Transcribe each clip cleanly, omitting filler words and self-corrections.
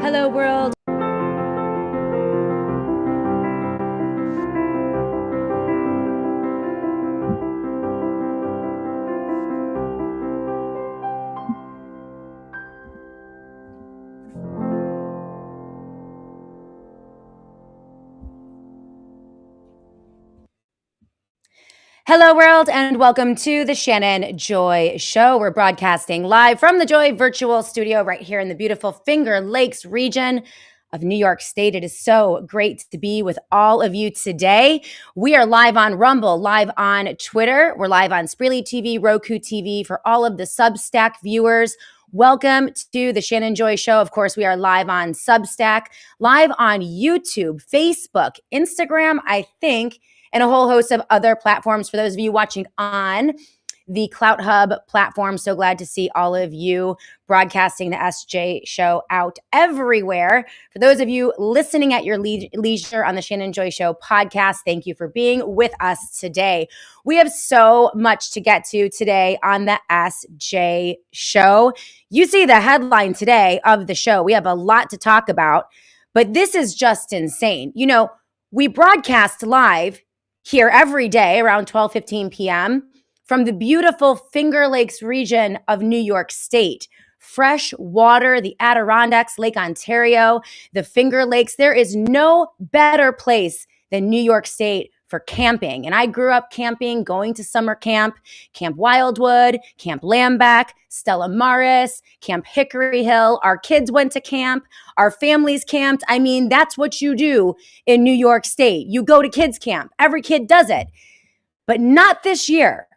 Hello, world. Hello, world, and welcome to the Shannon Joy Show. We're broadcasting live from the Joy Virtual Studio right here in the beautiful Finger Lakes region of New York State. It is so great to be with all of you today. We are live on Rumble, live on Twitter. We're live on Spreely TV, Roku TV. For all of the Substack viewers, welcome to the Shannon Joy Show. Of course, we are live on Substack, live on YouTube, Facebook, Instagram, I think, and a whole host of other platforms. For those of you watching on the Clout Hub platform, so glad to see all of you broadcasting the SJ Show out everywhere. For those of you listening at your leisure on the Shannon Joy Show podcast, thank you for being with us today. We have so much to get to today on the SJ Show. You see the headline today of the show. We have a lot to talk about, but this is just insane. You know, we broadcast live here every day around 12:15 p.m. from the beautiful Finger Lakes region of New York State. Fresh water, the Adirondacks, Lake Ontario, the Finger Lakes. There is no better place than New York State for camping. And I grew up camping, going to summer camp, Camp Wildwood, Camp Lambeck, Stella Maris, Camp Hickory Hill. Our kids went to camp. Our families camped. I mean, that's what you do in New York State. You go to kids camp. Every kid does it. But not this year.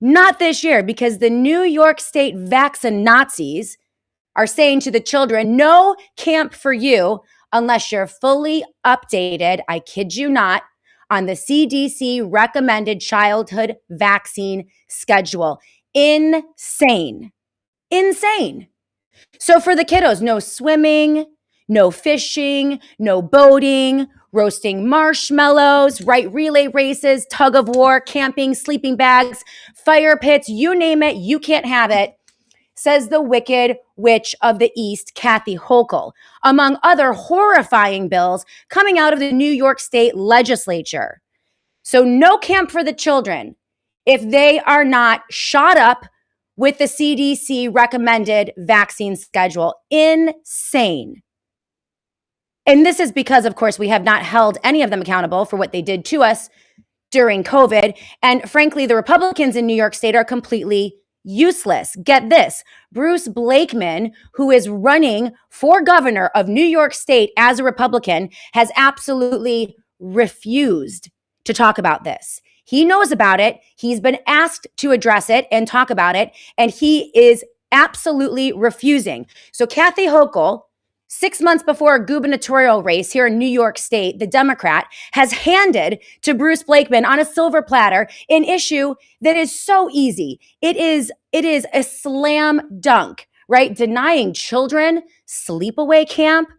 Not this year, because the New York State VaxiNazis are saying to the children, no camp for you unless you're fully updated, I kid you not, on the CDC recommended childhood vaccine schedule. Insane. Insane. So for the kiddos, no swimming, no fishing, no boating, roasting marshmallows, right? Relay races, tug of war, camping, sleeping bags, fire pits, you name it, you can't have it, says the Wicked Witch of the East, Kathy Hochul, among other horrifying bills coming out of the New York State legislature. So no camp for the children if they are not shot up with the CDC recommended vaccine schedule. Insane. And this is because, of course, we have not held any of them accountable for what they did to us during COVID. And frankly, the Republicans in New York State are completely useless. Get this, Bruce Blakeman, who is running for governor of New York State as a Republican, has absolutely refused to talk about this. He knows about it. He's been asked to address it and talk about it, and he is absolutely refusing. So Kathy Hochul, 6 months before a gubernatorial race here in New York State, the Democrat has handed to Bruce Blakeman on a silver platter an issue that is so easy. It is a slam dunk, right? Denying children sleepaway camp,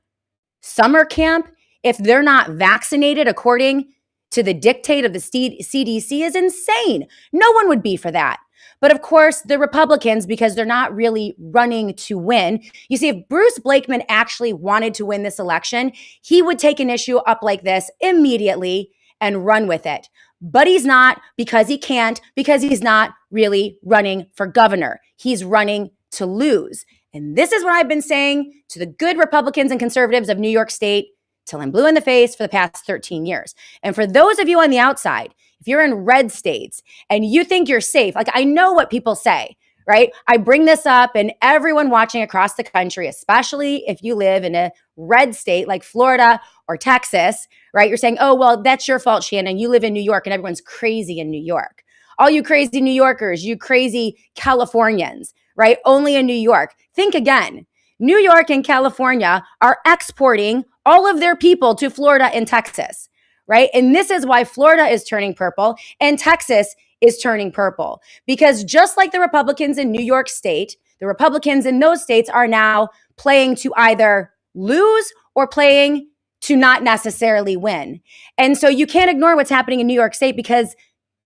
summer camp, if they're not vaccinated according to the dictate of the CDC is insane. No one would be for that. But of course, the Republicans, because they're not really running to win. You see, if Bruce Blakeman actually wanted to win this election, he would take an issue up like this immediately and run with it. But he's not, because he can't, because he's not really running for governor. He's running to lose. And this is what I've been saying to the good Republicans and conservatives of New York State till I'm blue in the face for the past 13 years. And for those of you on the outside, if you're in red states and you think you're safe, like I know what people say, right? I bring this up and everyone watching across the country, especially if you live in a red state like Florida or Texas, right? You're saying, oh, well, that's your fault, Shannon. You live in New York and everyone's crazy in New York. All you crazy New Yorkers, you crazy Californians, right? Only in New York. Think again. New York and California are exporting all of their people to Florida and Texas, right? And this is why Florida is turning purple and Texas is turning purple. Because just like the Republicans in New York State, the Republicans in those states are now playing to either lose or playing to not necessarily win. And so you can't ignore what's happening in New York State because,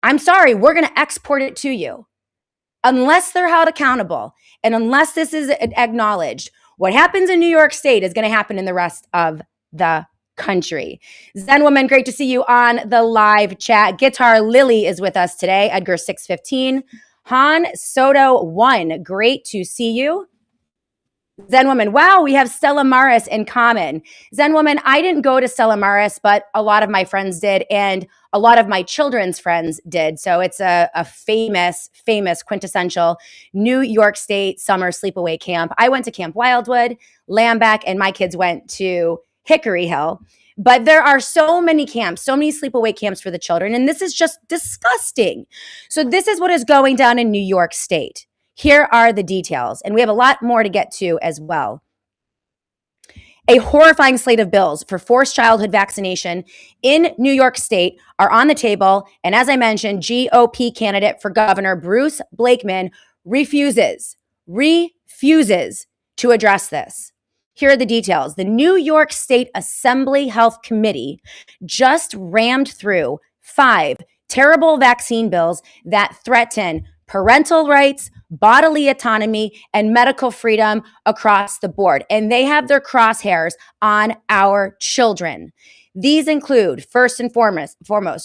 I'm sorry, we're going to export it to you. Unless they're held accountable and unless this is acknowledged, What happens in New York State is going to happen in the rest of the country. Zen Woman, great to see you on the live chat. Guitar Lily is with us today. Edgar 615. Han Soto 1, great to see you. Zen Woman, wow, we have Stella Maris in common. Zen Woman, I didn't go to Stella Maris, but a lot of my friends did, and a lot of my children's friends did. So it's a famous, quintessential New York State summer sleepaway camp. I went to Camp Wildwood, Lambeck, and my kids went to Hickory Hill. But there are so many camps, so many sleepaway camps for the children, and this is just disgusting. So this is what is going down in New York State. Here are the details, and we have a lot more to get to as well. A horrifying slate of bills for forced childhood vaccination in New York State are on the table, and as I mentioned, GOP candidate for Governor Bruce Blakeman refuses to address this. Here are the details. The New York State Assembly Health Committee just rammed through 5 terrible vaccine bills that threaten parental rights, bodily autonomy, and medical freedom across the board. And they have their crosshairs on our children. These include, first and foremost,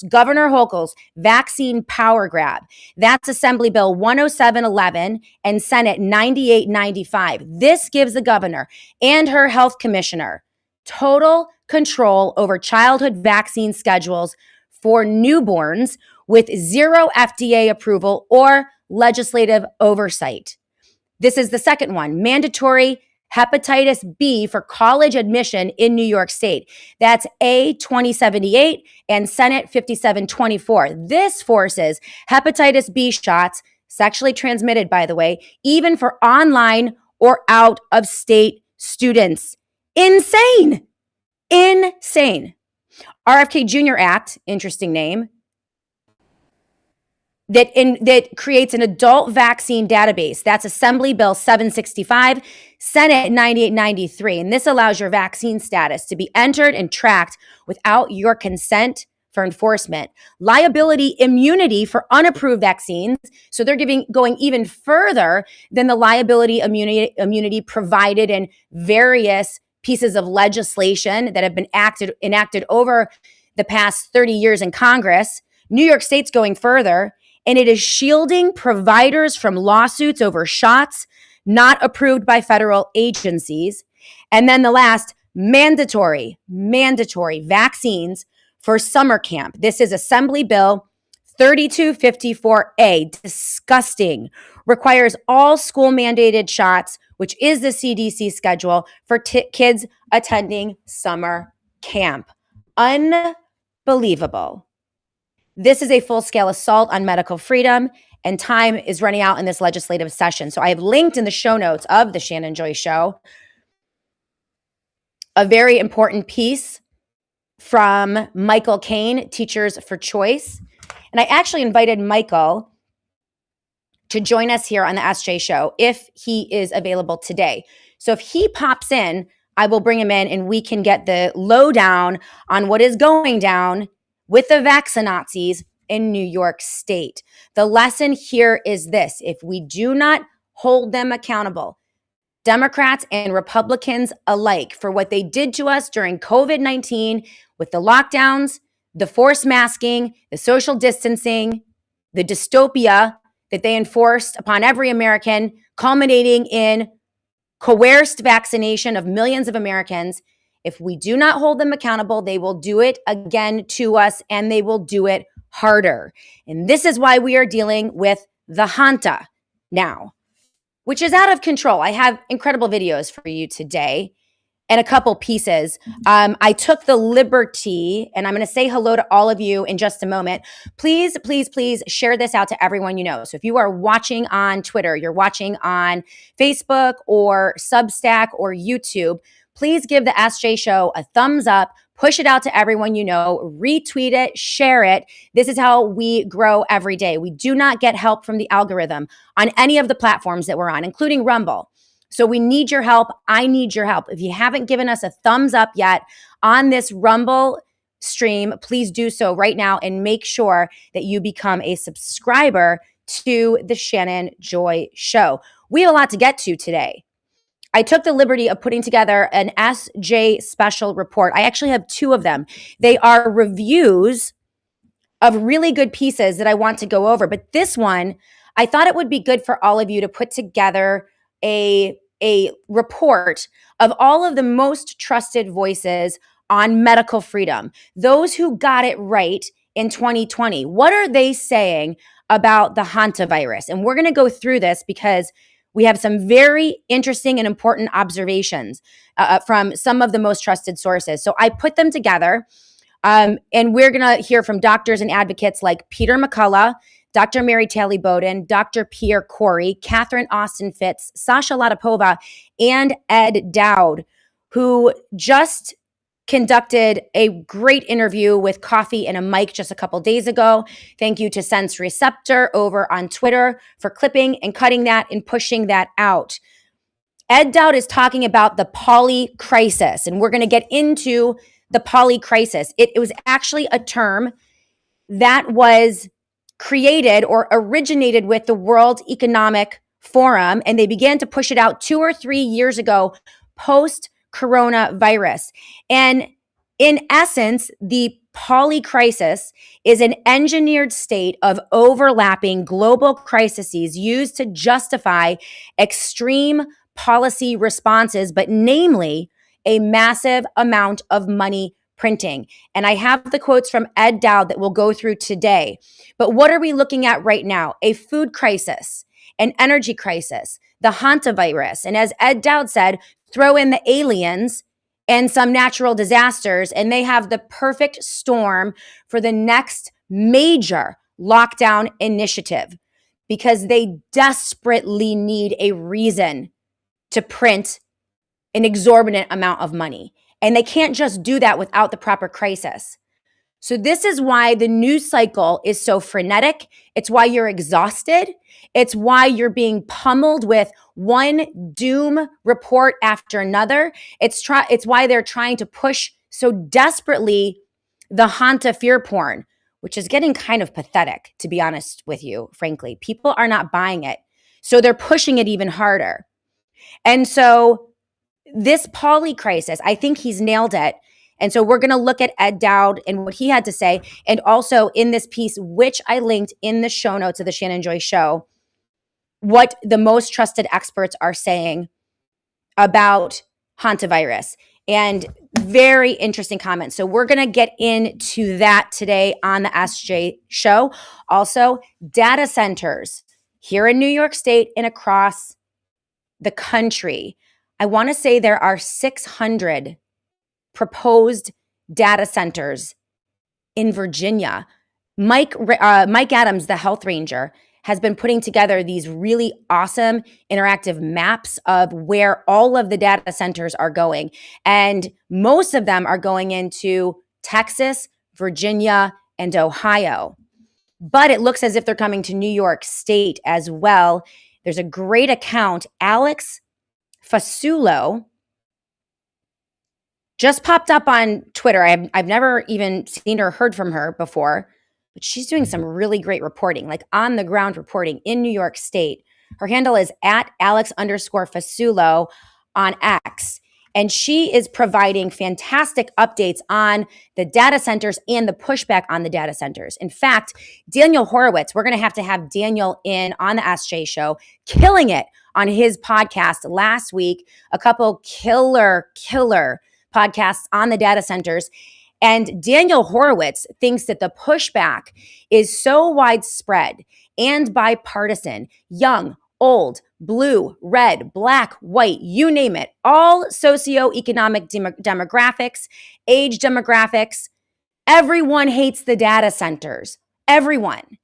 Governor Hochul's vaccine power grab. That's Assembly Bill 10711 and Senate 9895. This gives the governor and her health commissioner total control over childhood vaccine schedules for newborns with zero FDA approval or legislative oversight. This is the second one, mandatory hepatitis B for college admission in New York State. That's A 2078 and Senate 5724. This forces hepatitis B shots, sexually transmitted, by the way, even for online or out of state students. Insane. RFKJR Act, interesting name, that creates an adult vaccine database. That's Assembly Bill 765, Senate 9893. And this allows your vaccine status to be entered and tracked without your consent for enforcement. Liability immunity for unapproved vaccines. So they're going even further than the liability immunity provided in various pieces of legislation that have been enacted over the past 30 years in Congress. New York State's going further, and it is shielding providers from lawsuits over shots not approved by federal agencies. And then the last, mandatory vaccines for summer camp. This is Assembly Bill 3254A, disgusting, requires all school mandated shots, which is the CDC schedule for kids attending summer camp. Unbelievable. This is a full-scale assault on medical freedom, and time is running out in this legislative session. So I have linked in the show notes of the Shannon Joy Show a very important piece from Michael Kane, Teachers for Choice. And I actually invited Michael to join us here on the SJ Show if he is available today. So if he pops in, I will bring him in and we can get the lowdown on what is going down with the VaxiNazis in New York State. The lesson here is this: if we do not hold them accountable, Democrats and Republicans alike, for what they did to us during COVID-19 with the lockdowns, the forced masking, the social distancing, the dystopia that they enforced upon every American, culminating in coerced vaccination of millions of Americans. If we do not hold them accountable, they will do it again to us, and they will do it harder. And this is why we are dealing with the Hanta now, which is out of control. I have incredible videos for you today and a couple pieces. I took the liberty, and I'm going to say hello to all of you in just a moment. Please share this out to everyone you know. So if you are watching on Twitter, you're watching on Facebook or Substack or YouTube, please give the SJ Show a thumbs up, push it out to everyone you know, retweet it, share it. This is how we grow every day. We do not get help from the algorithm on any of the platforms that we're on, including Rumble. So we need your help. I need your help. If you haven't given us a thumbs up yet on this Rumble stream, please do so right now and make sure that you become a subscriber to the Shannon Joy Show. We have a lot to get to today. I took the liberty of putting together an SJ special report. I actually have two of them. They are reviews of really good pieces that I want to go over. But this one, I thought it would be good for all of you to put together a report of all of the most trusted voices on medical freedom, those who got it right in 2020. What are they saying about the hantavirus? And we're going to go through this because we have some very interesting and important observations from some of the most trusted sources. So I put them together. And we're going to hear from doctors and advocates like Peter McCullough, Dr. Mary Talley Bowden, Dr. Pierre Corey, Catherine Austin Fitz, Sasha Latapova, and Ed Dowd, who just conducted a great interview with Coffee and a Mic just a couple days ago. Thank you to Sense Receptor over on Twitter for clipping and cutting that and pushing that out. Ed Dowd is talking about the poly crisis, and we're going to get into the poly crisis. It was actually a term that was created or originated with the World Economic Forum, and they began to push it out 2 or 3 years ago post coronavirus. And in essence, the poly crisis is an engineered state of overlapping global crises used to justify extreme policy responses, but namely a massive amount of money printing. And I have the quotes from Ed Dowd that we'll go through today. But what are we looking at right now? A food crisis, an energy crisis, the hantavirus. And as Ed Dowd said, throw in the aliens and some natural disasters, and they have the perfect storm for the next major lockdown initiative because they desperately need a reason to print an exorbitant amount of money. And they can't just do that without the proper crisis. So this is why the news cycle is so frenetic. It's why you're exhausted. It's why you're being pummeled with one doom report after another. It's why they're trying to push so desperately the Hanta fear porn, which is getting kind of pathetic, to be honest with you, frankly. People are not buying it. So they're pushing it even harder. And so this poly crisis, I think he's nailed it. And so we're going to look at Ed Dowd and what he had to say. And also in this piece, which I linked in the show notes of the Shannon Joy Show, what the most trusted experts are saying about hantavirus. And very interesting comments. So we're going to get into that today on the SJ Show. Also, data centers here in New York State and across the country. I want to say there are 600 proposed data centers in Virginia. Mike Adams, the health ranger, has been putting together these really awesome interactive maps of where all of the data centers are going. And most of them are going into Texas, Virginia, and Ohio. But it looks as if they're coming to New York State as well. There's a great account, Alex Fasulo, just popped up on Twitter. I've never even seen or heard from her before, but she's doing some really great reporting, like on the ground reporting in New York State. Her handle is at Alex_Fasulo on X. And she is providing fantastic updates on the data centers and the pushback on the data centers. In fact, Daniel Horowitz, we're going to have Daniel in on the SJ Show, killing it on his podcast last week. A couple killer podcasts on the data centers. And Daniel Horowitz thinks that the pushback is so widespread and bipartisan, young, old, blue, red, black, white, you name it, all socioeconomic demographics, age demographics. Everyone hates the data centers, everyone.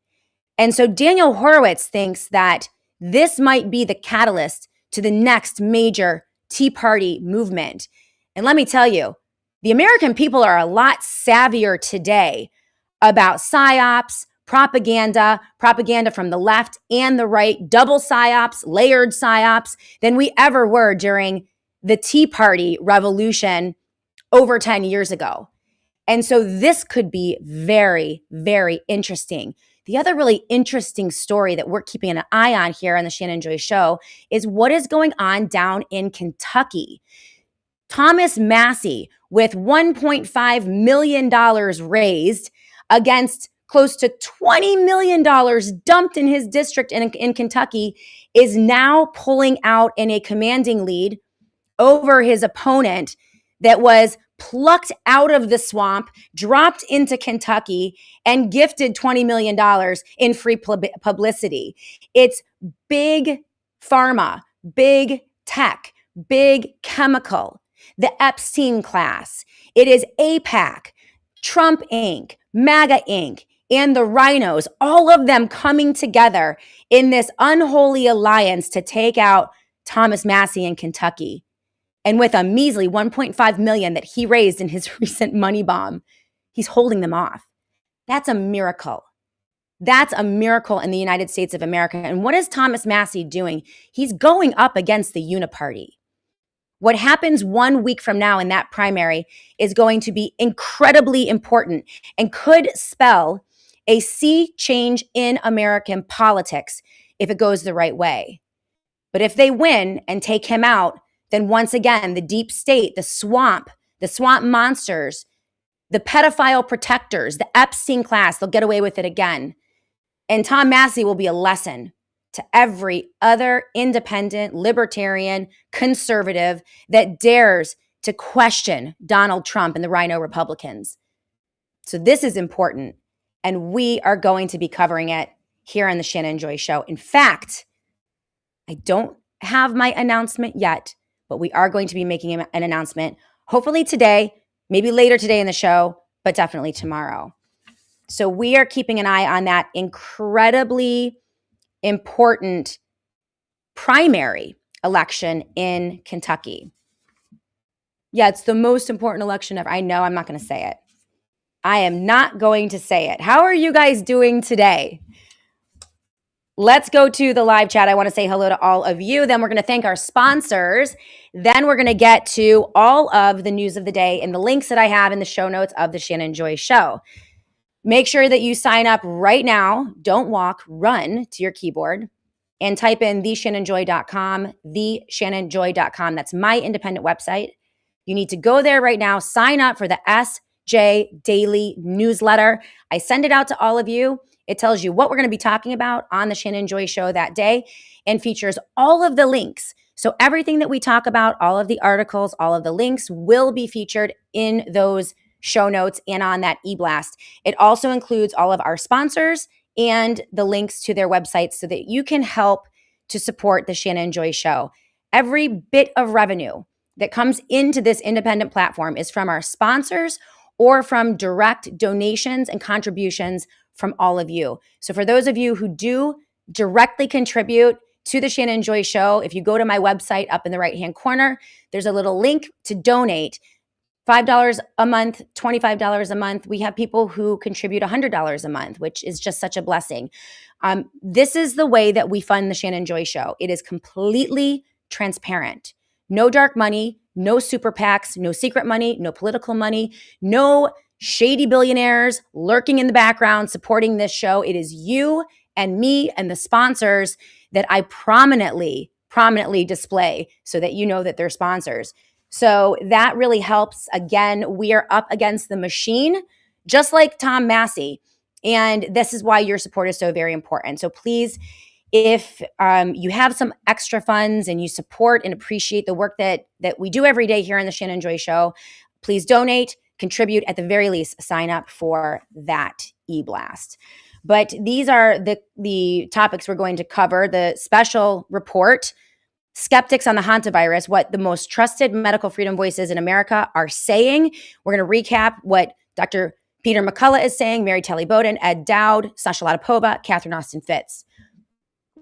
And so Daniel Horowitz thinks that this might be the catalyst to the next major Tea Party movement. And let me tell you, the American people are a lot savvier today about psyops, propaganda from the left and the right, double psyops, layered psyops, than we ever were during the Tea Party revolution over 10 years ago. And so this could be very, very interesting. The other really interesting story that we're keeping an eye on here on the Shannon Joy Show is what is going on down in Kentucky. Thomas Massie, with $1.5 million raised against close to $20 million dumped in his district in Kentucky, is now pulling out in a commanding lead over his opponent that was plucked out of the swamp, dropped into Kentucky, and gifted $20 million in free publicity. It's big pharma, big tech, big chemical, the Epstein class. It is AIPAC, Trump Inc., MAGA Inc., and the rhinos, all of them coming together in this unholy alliance to take out Thomas Massie in Kentucky. And with a measly $1.5 million that he raised in his recent money bomb, he's holding them off. That's a miracle. That's a miracle in the United States of America. And what is Thomas Massie doing? He's going up against the UNIPARTY. What happens 1 week from now in that primary is going to be incredibly important and could spell a sea change in American politics if it goes the right way. But if they win and take him out, then once again, the deep state, the swamp monsters, the pedophile protectors, the Epstein class, they'll get away with it again. And Tom Massie will be a lesson to every other independent, libertarian, conservative that dares to question Donald Trump and the rhino Republicans. So this is important, and we are going to be covering it here on the Shannon Joy Show. In fact, I don't have my announcement yet, but we are going to be making an announcement, hopefully today, maybe later today in the show, but definitely tomorrow. So we are keeping an eye on that incredibly important primary election in Kentucky. Yeah, it's the most important election ever. I know, I'm not going to say it. I am not going to say it. How are you guys doing today? Let's go to the live chat. I want to say hello to all of you. Then we're going to thank our sponsors. Then we're going to get to all of the news of the day and the links that I have in the show notes of the Shannon Joy Show. Make sure that you sign up right now. Don't walk, run to your keyboard and type in theshannonjoy.com, theshannonjoy.com. That's my independent website. You need to go there right now, sign up for the SJ Daily newsletter. I send it out to all of you. It tells you what we're going to be talking about on the Shannon Joy Show that day and features all of the links. So everything that we talk about, all of the articles, all of the links will be featured in those show notes and on that e-blast. It also includes all of our sponsors and the links to their websites so that you can help to support the Shannon Joy Show. Every bit of revenue that comes into this independent platform is from our sponsors or from direct donations and contributions from all of you. So for those of you who do directly contribute to the Shannon Joy Show, if you go to my website up in the right-hand corner, there's a little link to donate. $5 a month, $25 a month. We have people who contribute $100 a month, which is just such a blessing. This is the way that we fund the Shannon Joy Show. It is completely transparent. No dark money, no super PACs, no secret money, no political money, no shady billionaires lurking in the background supporting this show. It is you and me and the sponsors that I prominently display so that you know that they're sponsors. So that really helps. Again, we are up against the machine, just like Tom Massie. And this is why your support is so very important. So please, if you have some extra funds and you support and appreciate the work that we do every day here on the Shannon Joy Show, please donate, contribute, at the very least, sign up for that e-blast. But these are the topics we're going to cover. The special report, Skeptics on the Hantavirus, what the most trusted medical freedom voices in America are saying. We're going to recap what Dr. Peter McCullough is saying, Mary Telly Bowden, Ed Dowd, Sasha Latipova, Catherine Austin Fitts.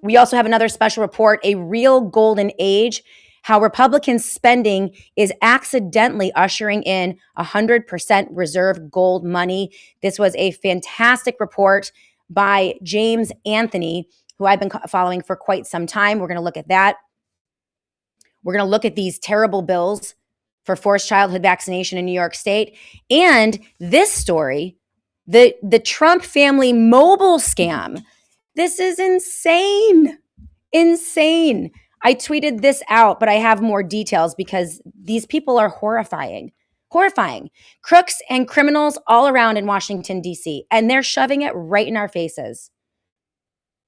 We also have another special report, A Real Golden Age, how Republican spending is accidentally ushering in 100% reserve gold money. This was a fantastic report by James Anthony, who I've been following for quite some time. We're going to look at that. We're going to look at these terrible bills for forced childhood vaccination in New York State. And this story The Trump family mobile scam. This is insane. Insane. I tweeted this out, but I have more details because these people are horrifying. Horrifying. Crooks and criminals all around in Washington, D.C., and they're shoving it right in our faces.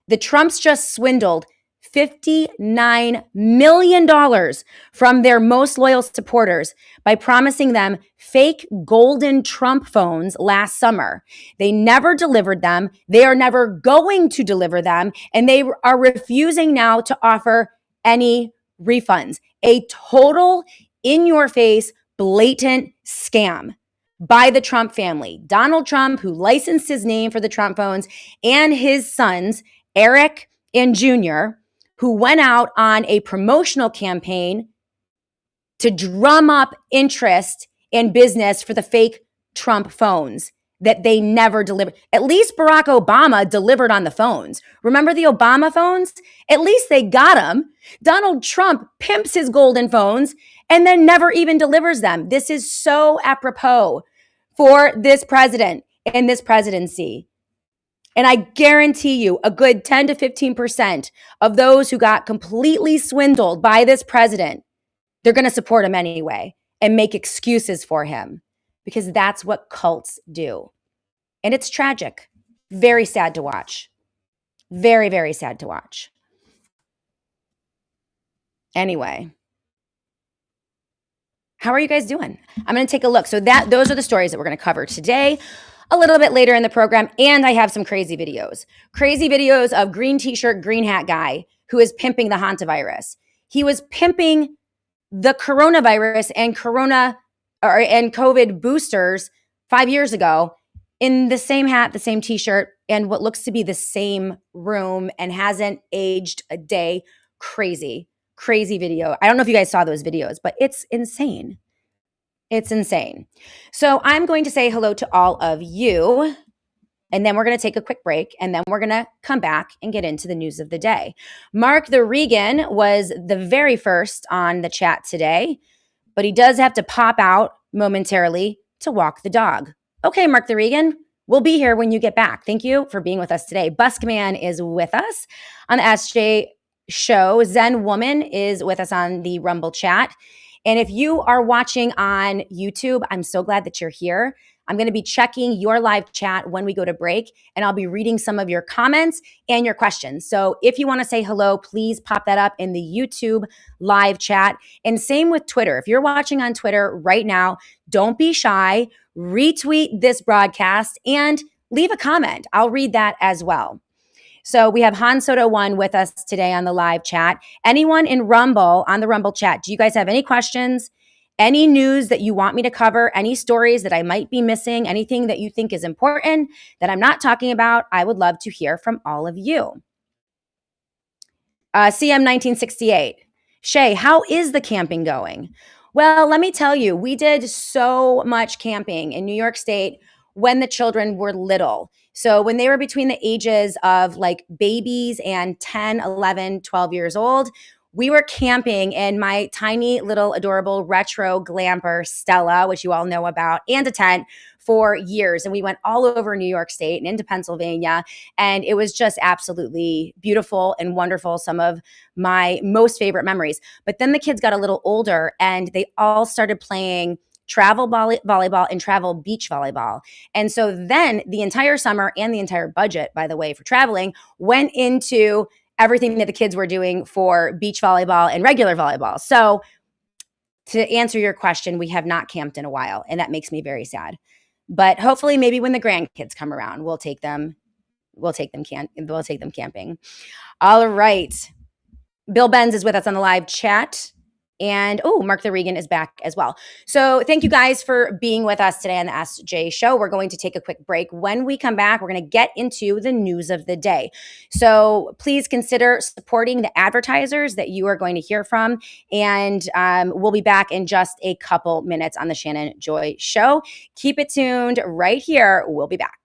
The Trumps just swindled $59 million from their most loyal supporters by promising them fake golden Trump phones last summer. They never delivered them. They are never going to deliver them. And they are refusing now to offer any refunds. A total in-your-face, blatant scam by the Trump family. Donald Trump, who licensed his name for the Trump phones, and his sons, Eric and Junior, who went out on a promotional campaign to drum up interest in business for the fake Trump phones that they never delivered. At least Barack Obama delivered on the phones. Remember the Obama phones? At least they got them. Donald Trump pimps his golden phones and then never even delivers them. This is so apropos for this president and this presidency. And I guarantee you a good 10 to 15% of those who got completely swindled by this president, they're going to support him anyway and make excuses for him because that's what cults do. And it's tragic. Very sad to watch. Very, very sad to watch. Anyway, how are you guys doing? I'm going to take a look. So those are the stories that we're going to cover today. A little bit later in the program, and I have some crazy videos. Crazy videos of green t-shirt, green hat guy who is pimping the hantavirus. He was pimping the coronavirus and COVID boosters 5 years ago in the same hat, the same t-shirt, and what looks to be the same room and hasn't aged a day. Crazy, crazy video. I don't know if you guys saw those videos, but it's insane. It's insane. So I'm going to say hello to all of you, and then we're going to take a quick break, and then we're going to come back and get into the news of the day. Mark the Regan was the very first on the chat today, but he does have to pop out momentarily to walk the dog. Okay, Mark the Regan, we'll be here when you get back. Thank you for being with us today. Buskman is with us on the SJ show. Zen Woman is with us on the Rumble chat. And if you are watching on YouTube, I'm so glad that you're here. I'm going to be checking your live chat when we go to break, and I'll be reading some of your comments and your questions. So if you want to say hello, please pop that up in the YouTube live chat. And same with Twitter. If you're watching on Twitter right now, don't be shy. Retweet this broadcast and leave a comment. I'll read that as well. So we have Han Soto 1 with us today on the live chat. Anyone in Rumble, on the Rumble chat, do you guys have any questions? Any news that you want me to cover? Any stories that I might be missing? Anything that you think is important that I'm not talking about? I would love to hear from all of you. CM 1968. Shay, how is the camping going? Well, let me tell you, we did so much camping in New York State when the children were little. So when they were between the ages of like babies and 10, 11, 12 years old, we were camping in my tiny little adorable retro glamper Stella, which you all know about, and a tent for years. And we went all over New York State and into Pennsylvania. And it was just absolutely beautiful and wonderful. Some of my most favorite memories. But then the kids got a little older and they all started playing travel volleyball and travel beach volleyball. And so then the entire summer and the entire budget, by the way, for traveling went into everything that the kids were doing for beach volleyball and regular volleyball. So to answer your question, we have not camped in a while, and that makes me very sad. But hopefully maybe when the grandkids come around, we'll take them camping. All right. Bill Benz is with us on the live chat. And Mark the Regan is back as well. So thank you guys for being with us today on the SJ show. We're going to take a quick break. When we come back, we're going to get into the news of the day. So please consider supporting the advertisers that you are going to hear from. And we'll be back in just a couple minutes on the Shannon Joy Show. Keep it tuned right here. We'll be back.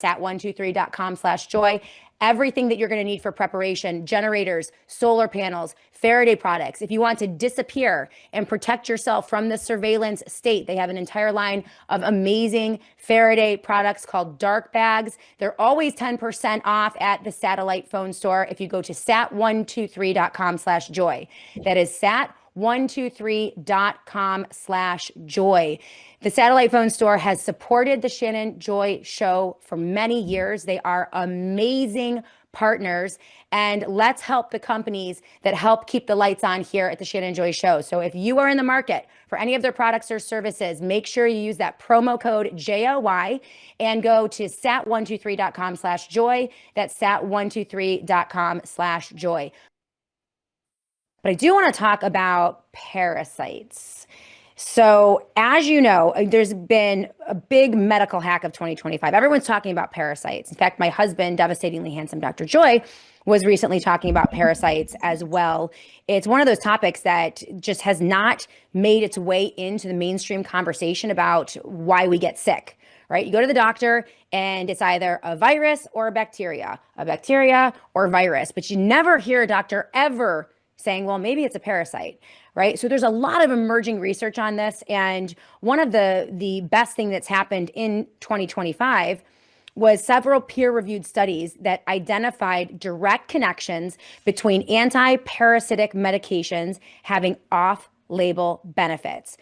sat123.com/joy. Everything that you're going to need for preparation: generators, solar panels, Faraday products. If you want to disappear and protect yourself from the surveillance state, they have an entire line of amazing Faraday products called dark bags. They're always 10% off at the satellite phone store if you go to sat123.com/joy. That is sat123.com/joy. The satellite phone store has supported the Shannon Joy Show for many years. They are amazing partners, and let's help the companies that help keep the lights on here at the Shannon Joy Show. So if you are in the market for any of their products or services, make sure you use that promo code JOY and go to sat123.com/joy. That's sat123.com/joy. But I do want to talk about parasites. So as you know, there's been a big medical hack of 2025. Everyone's talking about parasites. In fact, my husband, devastatingly handsome Dr. Joy, was recently talking about parasites as well. It's one of those topics that just has not made its way into the mainstream conversation about why we get sick, right? You go to the doctor and it's either a virus or a bacteria or virus, but you never hear a doctor ever saying, well, maybe it's a parasite, right? So there's a lot of emerging research on this. And one of the best thing that's happened in 2025 was several peer-reviewed studies that identified direct connections between anti-parasitic medications having off-label benefits,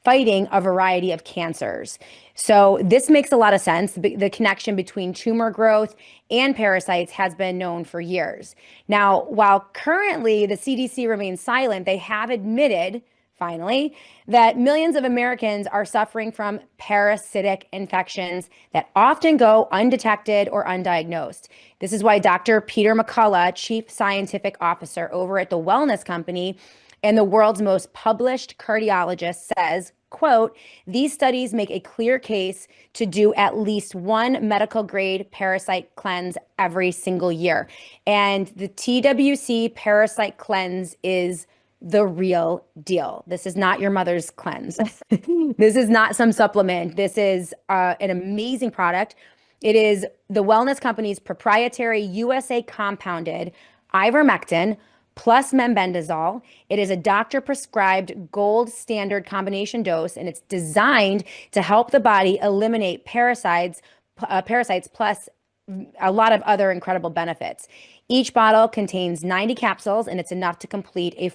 fighting a variety of cancers. So this makes a lot of sense. The connection between tumor growth and parasites has been known for years. Now, while currently the CDC remains silent, they have admitted, finally, that millions of Americans are suffering from parasitic infections that often go undetected or undiagnosed. This is why Dr. Peter McCullough, Chief Scientific Officer over at the Wellness Company and the world's most published cardiologist, says, quote, these studies make a clear case to do at least one medical grade parasite cleanse every single year. And the TWC parasite cleanse is the real deal. This is not your mother's cleanse. This is not some supplement. This is an amazing product. It is the Wellness Company's proprietary USA compounded ivermectin plus mebendazole. It is a doctor-prescribed gold standard combination dose, and it's designed to help the body eliminate parasites plus a lot of other incredible benefits. Each bottle contains 90 capsules, and it's enough to complete a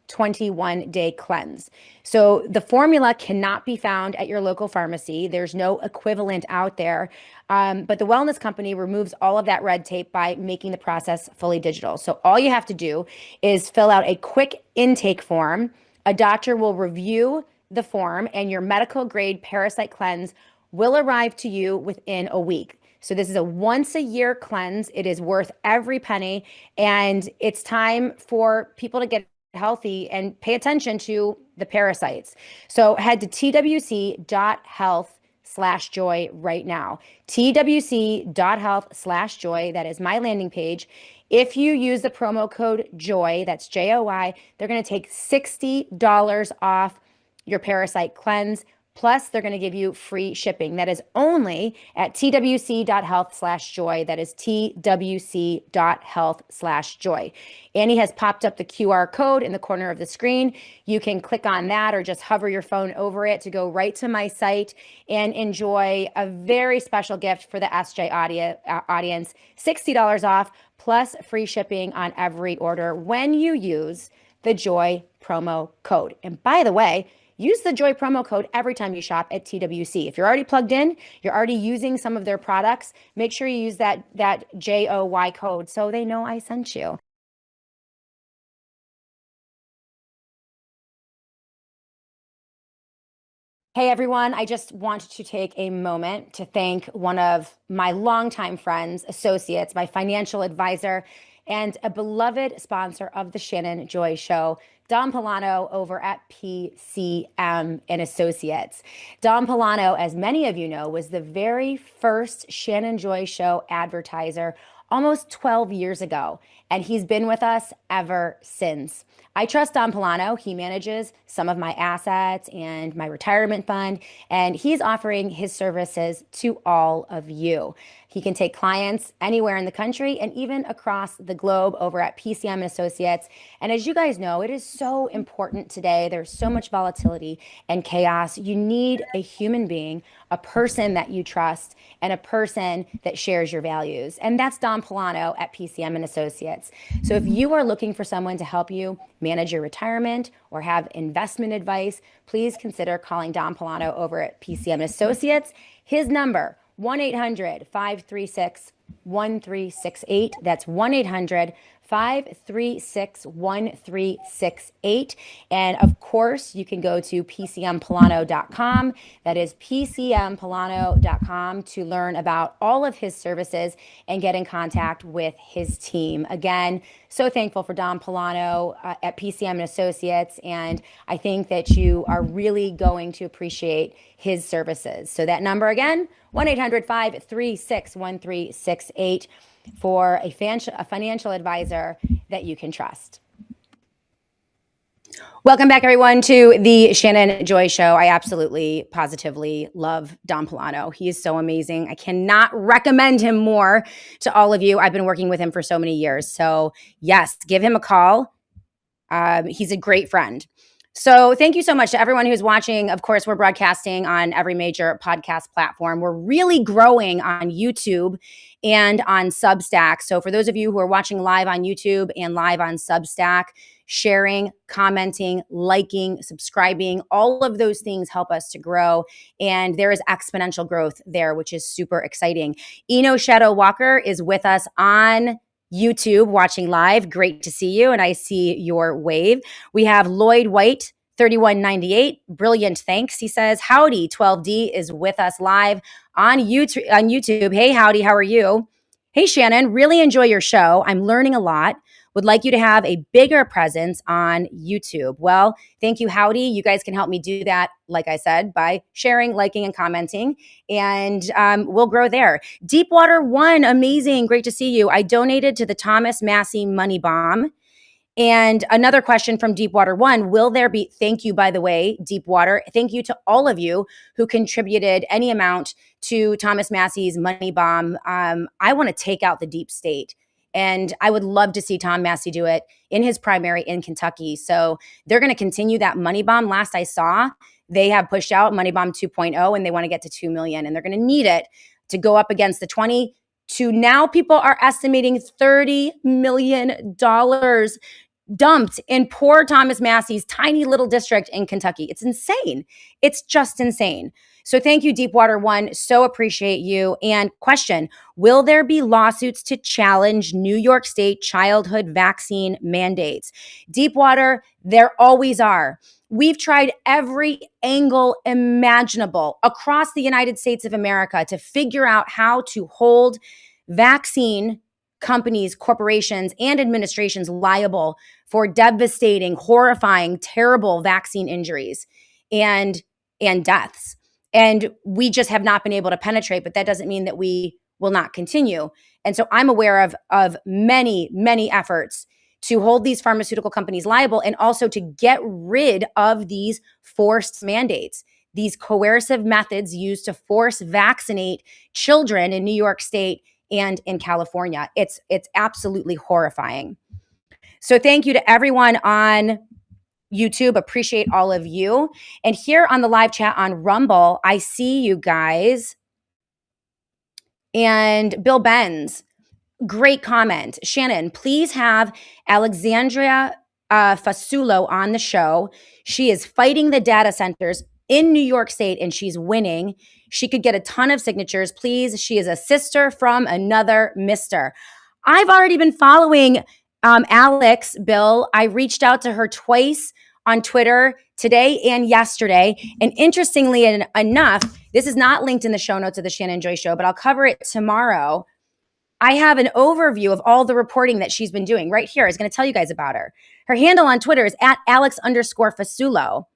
21-day cleanse. So the formula cannot be found at your local pharmacy. There's no equivalent out there. But the Wellness Company removes all of that red tape by making the process fully digital. So all you have to do is fill out a quick intake form. A doctor will review the form, and your medical grade parasite cleanse will arrive to you within a week. So this is a once a year cleanse. It is worth every penny, and it's time for people to get healthy and pay attention to the parasites. So head to twc.health/joy right now. twc.health/joy. That is my landing page. If you use the promo code JOY, that's JOY, they're going to take $60 off your parasite cleanse. Plus, they're going to give you free shipping. That is only at twc.health/joy. That is twc.health/joy. Annie has popped up the QR code in the corner of the screen. You can click on that or just hover your phone over it to go right to my site and enjoy a very special gift for the SJ audience, $60 off plus free shipping on every order when you use the JOY promo code. And by the way, use the JOY promo code every time you shop at TWC. If you're already plugged in, you're already using some of their products, make sure you use that JOY code so they know I sent you. Hey everyone, I just want to take a moment to thank one of my longtime friends, associates, my financial advisor, and a beloved sponsor of the Shannon Joy Show, Dom Polano over at PCM and Associates. Dom Polano, as many of you know, was the very first Shannon Joy Show advertiser almost 12 years ago, and he's been with us ever since. I trust Don Polano. He manages some of my assets and my retirement fund, and he's offering his services to all of you. He can take clients anywhere in the country and even across the globe over at PCM and Associates. And as you guys know, it is so important today. There's so much volatility and chaos. You need a human being, a person that you trust, and a person that shares your values. And that's Don Polano at PCM and Associates. So if you are looking for someone to help you manage your retirement or have investment advice, please consider calling Don Polano over at PCM and Associates. His number, 1-800-536-1368. That's 1-800-536-1368. And of course, you can go to PCMPolano.com. That is PCMPolano.com to learn about all of his services and get in contact with his team. Again, so thankful for Don Polano at PCM and Associates, and I think that you are really going to appreciate his services. So that number again, 1-800-536-1368 for a financial advisor that you can trust. Welcome back, everyone, to the Shannon Joy Show. I absolutely, positively love Don Polano. He is so amazing. I cannot recommend him more to all of you. I've been working with him for so many years. So yes, give him a call. He's a great friend. So thank you so much to everyone who's watching. Of course, we're broadcasting on every major podcast platform. We're really growing on YouTube and on Substack. So for those of you who are watching live on YouTube and live on Substack, sharing, commenting, liking, subscribing, all of those things help us to grow. And there is exponential growth there, which is super exciting. Eno Shadow Walker is with us on YouTube watching live. Great to see you. And I see your wave. We have Lloyd White, 3198. Brilliant. Thanks. He says, howdy, 12D is with us live on YouTube. Hey, howdy. How are you? Hey, Shannon, really enjoy your show. I'm learning a lot. Would like you to have a bigger presence on YouTube. Well, thank you, Howdy. You guys can help me do that, like I said, by sharing, liking, and commenting, and we'll grow there. Deepwater One, amazing. Great to see you. I donated to the Thomas Massie Money Bomb. And another question from Deepwater One, will there be, thank you, by the way, Deepwater, thank you to all of you who contributed any amount to Thomas Massie's Money Bomb. I want to take out the deep state. And I would love to see Tom Massie do it in his primary in Kentucky. So they're going to continue that money bomb. Last I saw, they have pushed out Money Bomb 2.0 and they want to get to 2 million. And they're going to need it to go up against the 20 to now people are estimating $30 million dumped in poor Thomas Massie's tiny little district in Kentucky. It's insane. It's just insane. So thank you, Deepwater One. So appreciate you. And question, will there be lawsuits to challenge New York State childhood vaccine mandates? Deepwater, there always are. We've tried every angle imaginable across the United States of America to figure out how to hold vaccine companies, corporations, and administrations liable for devastating, horrifying, terrible vaccine injuries and deaths. And we just have not been able to penetrate, but that doesn't mean that we will not continue. And so I'm aware of many, many efforts to hold these pharmaceutical companies liable and also to get rid of these forced mandates, these coercive methods used to force vaccinate children in New York State and in California. It's absolutely horrifying. So thank you to everyone on YouTube. Appreciate all of you. And here on the live chat on Rumble, I see you guys. And Bill Benz, great comment. Shannon, please have Alexandria Fasulo on the show. She is fighting the data centers in New York State and she's winning. She could get a ton of signatures. Please, she is a sister from another mister. I've already been following Alex, Bill. I reached out to her twice on Twitter today and yesterday. And interestingly enough, this is not linked in the show notes of the Shannon Joy Show, but I'll cover it tomorrow. I have an overview of all the reporting that she's been doing right here. I was going to tell you guys about her. Her handle on Twitter is @Alex_Fasulo.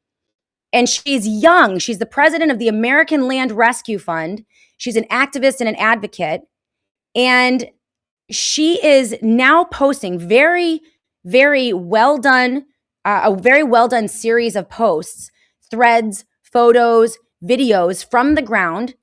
And she's young. She's the president of the American Land Rescue Fund. She's an activist and an advocate. And she is now posting very, very well done, a very well done series of posts, threads, photos, videos from the ground.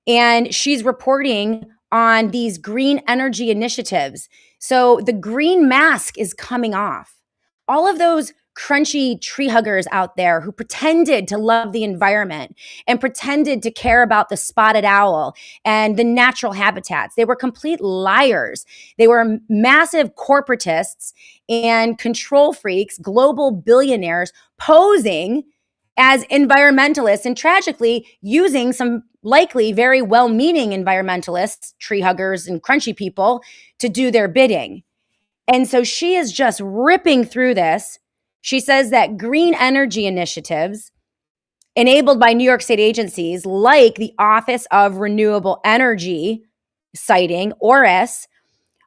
And she's reporting on these green energy initiatives. So the green mask is coming off. All of those crunchy tree huggers out there who pretended to love the environment and pretended to care about the spotted owl and the natural habitats, they were complete liars. They were massive corporatists and control freaks, global billionaires posing as environmentalists and tragically using some likely very well-meaning environmentalists, tree huggers and crunchy people to do their bidding. And so she is just ripping through this. She says that green energy initiatives enabled by New York State agencies like the Office of Renewable Energy, citing ORIS,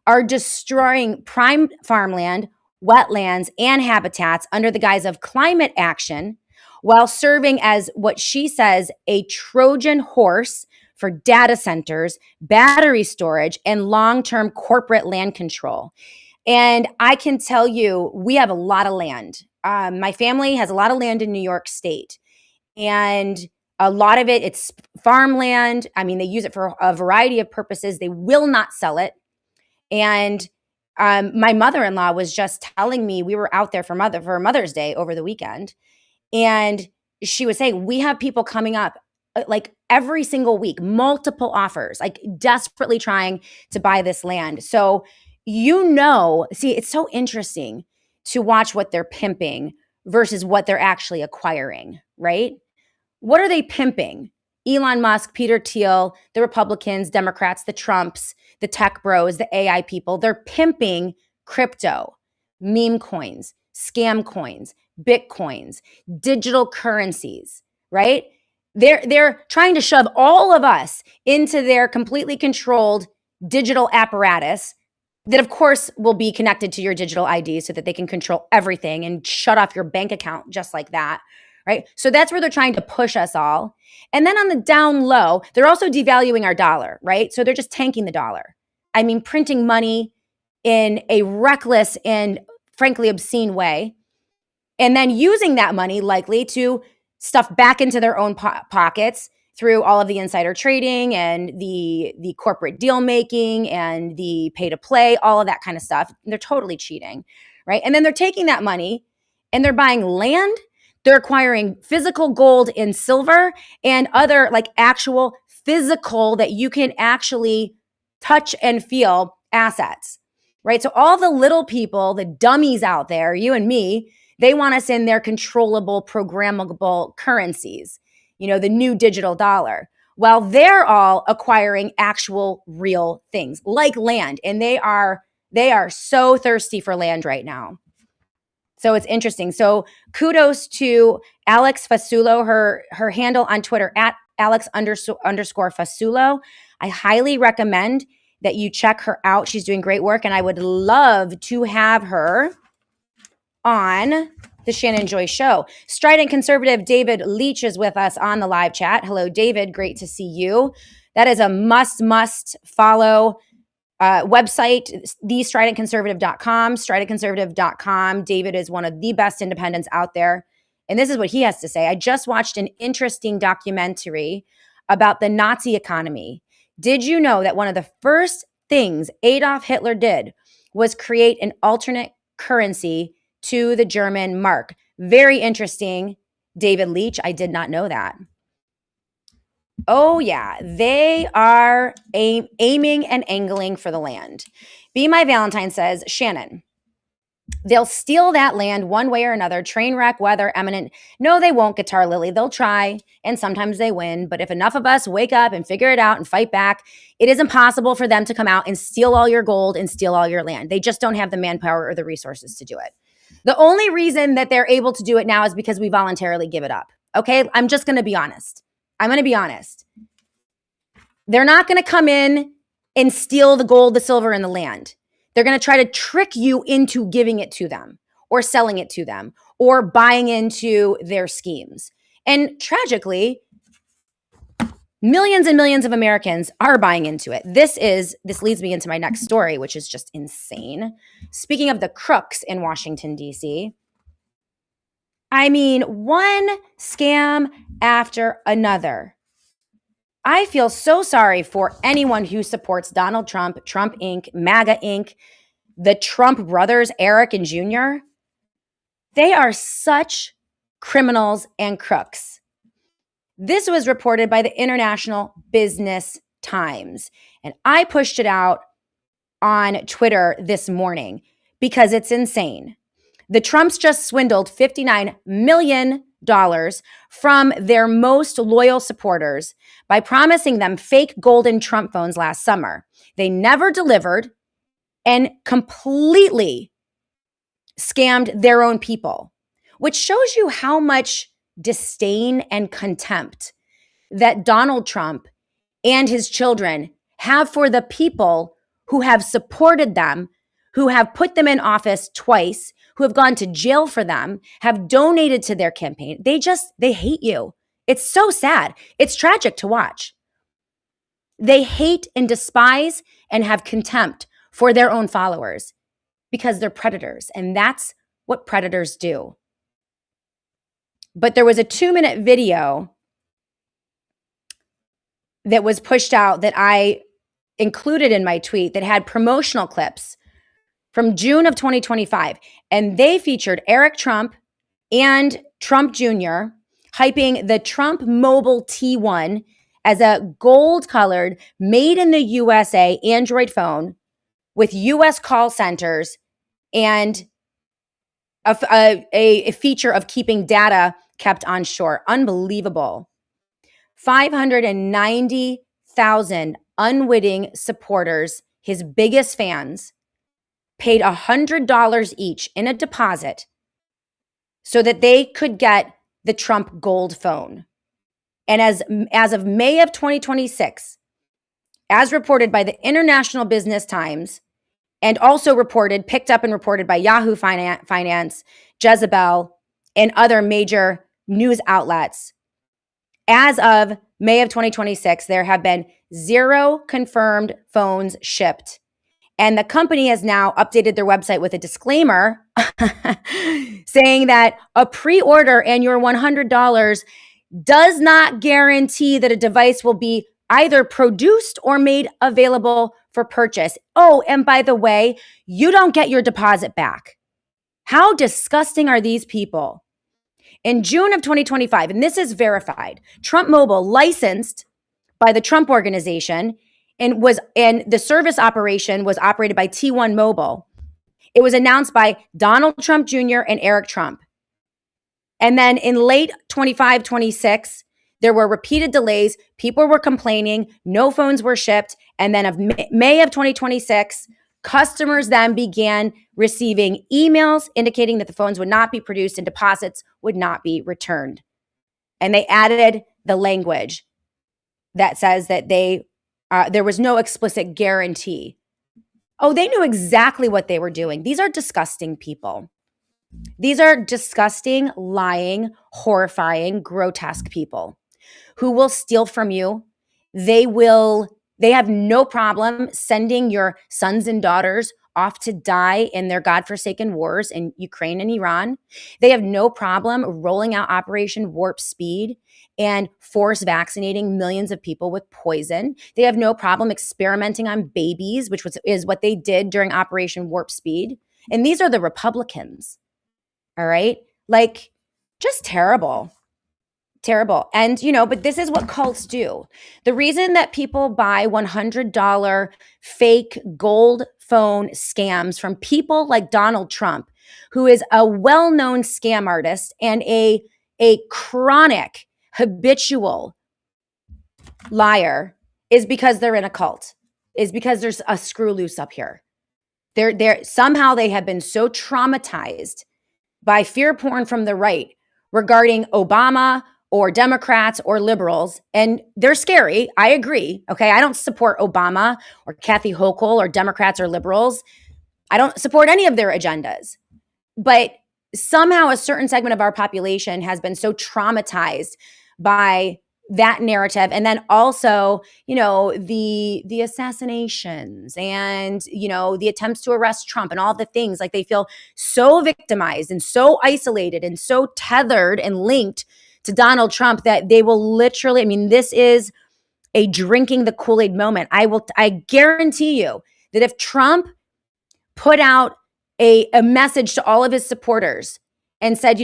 are destroying prime farmland, wetlands, and habitats under the guise of climate action, while serving as what she says a Trojan horse for data centers, battery storage, and long-term corporate land control. And I can tell you, we have a lot of land. My family has a lot of land in New York State. And a lot of it, it's farmland. I mean, they use it for a variety of purposes. They will not sell it. And my mother-in-law was just telling me, we were out there for Mother's Day over the weekend. And she was saying, we have people coming up like every single week, multiple offers, like desperately trying to buy this land. So, see, it's so interesting to watch what they're pimping versus what they're actually acquiring, right? What are they pimping? Elon Musk, Peter Thiel, the Republicans, Democrats, the Trumps, the tech bros, the AI people, they're pimping crypto, meme coins, scam coins, Bitcoins, digital currencies, right? They're trying to shove all of us into their completely controlled digital apparatus that, of course, will be connected to your digital ID so that they can control everything and shut off your bank account just like that, right? So that's where they're trying to push us all. And then on the down low, they're also devaluing our dollar, right? So they're just tanking the dollar. I mean, printing money in a reckless and frankly obscene way, and then using that money likely to stuff back into their own pockets through all of the insider trading and the corporate deal making and the pay to play, all of that kind of stuff. They're totally cheating, right? And then they're taking that money and they're buying land. They're acquiring physical gold and silver and other like actual physical that you can actually touch and feel assets, right? So all the little people, the dummies out there, you and me, they want us in their controllable, programmable currencies, the new digital dollar, while they're all acquiring actual real things like land. And they are so thirsty for land right now. So it's interesting. So kudos to Alex Fasulo, her handle on Twitter at Alex_Fasulo. I highly recommend that you check her out. She's doing great work. And I would love to have her on the Shannon Joy Show. Strident conservative David Leach is with us on the live chat. Hello, David. Great to see you. That is a must follow website, thestridentconservative.com, stridentconservative.com. David is one of the best independents out there. And this is what he has to say. I just watched an interesting documentary about the Nazi economy. Did you know that one of the first things Adolf Hitler did was create an alternate currency to the German mark? Very interesting, David Leach. I did not know that. Oh, yeah. They are aiming and angling for the land. Be My Valentine says, Shannon, they'll steal that land one way or another. Train wreck, weather, eminent. No, they won't, Guitar Lily. They'll try, and sometimes they win. But if enough of us wake up and figure it out and fight back, it is impossible for them to come out and steal all your gold and steal all your land. They just don't have the manpower or the resources to do it. The only reason that they're able to do it now is because we voluntarily give it up. Okay? I'm just going to be honest. They're not going to come in and steal the gold, the silver, and the land. They're going to try to trick you into giving it to them or selling it to them or buying into their schemes. And tragically, Millions and millions of Americans are buying into it. This leads me into my next story, which is just insane. Speaking of the crooks in Washington, D.C., I mean, one scam after another. I feel so sorry for anyone who supports Donald Trump, Trump Inc., MAGA Inc., the Trump brothers, Eric and Jr. They are such criminals and crooks. This was reported by the International Business Times, and I pushed it out on Twitter this morning because it's insane. The Trumps just swindled $59 million from their most loyal supporters by promising them fake golden Trump phones last summer. They never delivered and completely scammed their own people, which shows you how much disdain and contempt that Donald Trump and his children have for the people who have supported them, who have put them in office twice, who have gone to jail for them, have donated to their campaign. They hate you. It's so sad. It's tragic to watch. They hate and despise and have contempt for their own followers because they're predators, and that's what predators do. But there was a 2-minute video that was pushed out that I included in my tweet that had promotional clips from June of 2025. And they featured Eric Trump and Trump Jr. hyping the Trump Mobile T1 as a gold-colored, made in the USA Android phone with US call centers and a feature of keeping data kept on shore. Unbelievable. 590,000 unwitting supporters, his biggest fans, paid $100 each in a deposit so that they could get the Trump gold phone. And as of May of 2026, as reported by the International Business Times, and also picked up and reported by Yahoo Finance, Jezebel, and other major news outlets, as of May of 2026, there have been 0 confirmed phones shipped. And the company has now updated their website with a disclaimer saying that a pre-order and your $100 does not guarantee that a device will be either produced or made available for purchase. Oh, and by the way, you don't get your deposit back. How disgusting are these people? In June of 2025, and this is verified, Trump Mobile, licensed by the Trump Organization, and the service operation was operated by T1 Mobile. It was announced by Donald Trump Jr. and Eric Trump. And then in late 25-26, there were repeated delays. People were complaining. No phones were shipped. And then of May of 2026, customers then began receiving emails indicating that the phones would not be produced and deposits would not be returned. And they added the language that says that there was no explicit guarantee. Oh, they knew exactly what they were doing. These are disgusting people. These are disgusting, lying, horrifying, grotesque people who will steal from you. They have no problem sending your sons and daughters off to die in their godforsaken wars in Ukraine and Iran. They have no problem rolling out Operation Warp Speed and force vaccinating millions of people with poison. They have no problem experimenting on babies, which is what they did during Operation Warp Speed. And these are the Republicans. All right? Like, just terrible. Terrible. And, but this is what cults do. The reason that people buy $100 fake gold phone scams from people like Donald Trump, who is a well-known scam artist and a chronic, habitual liar, is because they're in a cult, is because there's a screw loose up here. Somehow they have been so traumatized by fear porn from the right regarding Obama or Democrats or liberals, and they're scary. I agree. Okay. I don't support Obama or Kathy Hochul or Democrats or liberals. I don't support any of their agendas. But somehow a certain segment of our population has been so traumatized by that narrative, and then also, the assassinations and, the attempts to arrest Trump and all the things, like they feel so victimized and so isolated and so tethered and linked to Donald Trump that they will literally, this is a drinking the Kool-Aid moment. I guarantee you that if Trump put out a message to all of his supporters and said,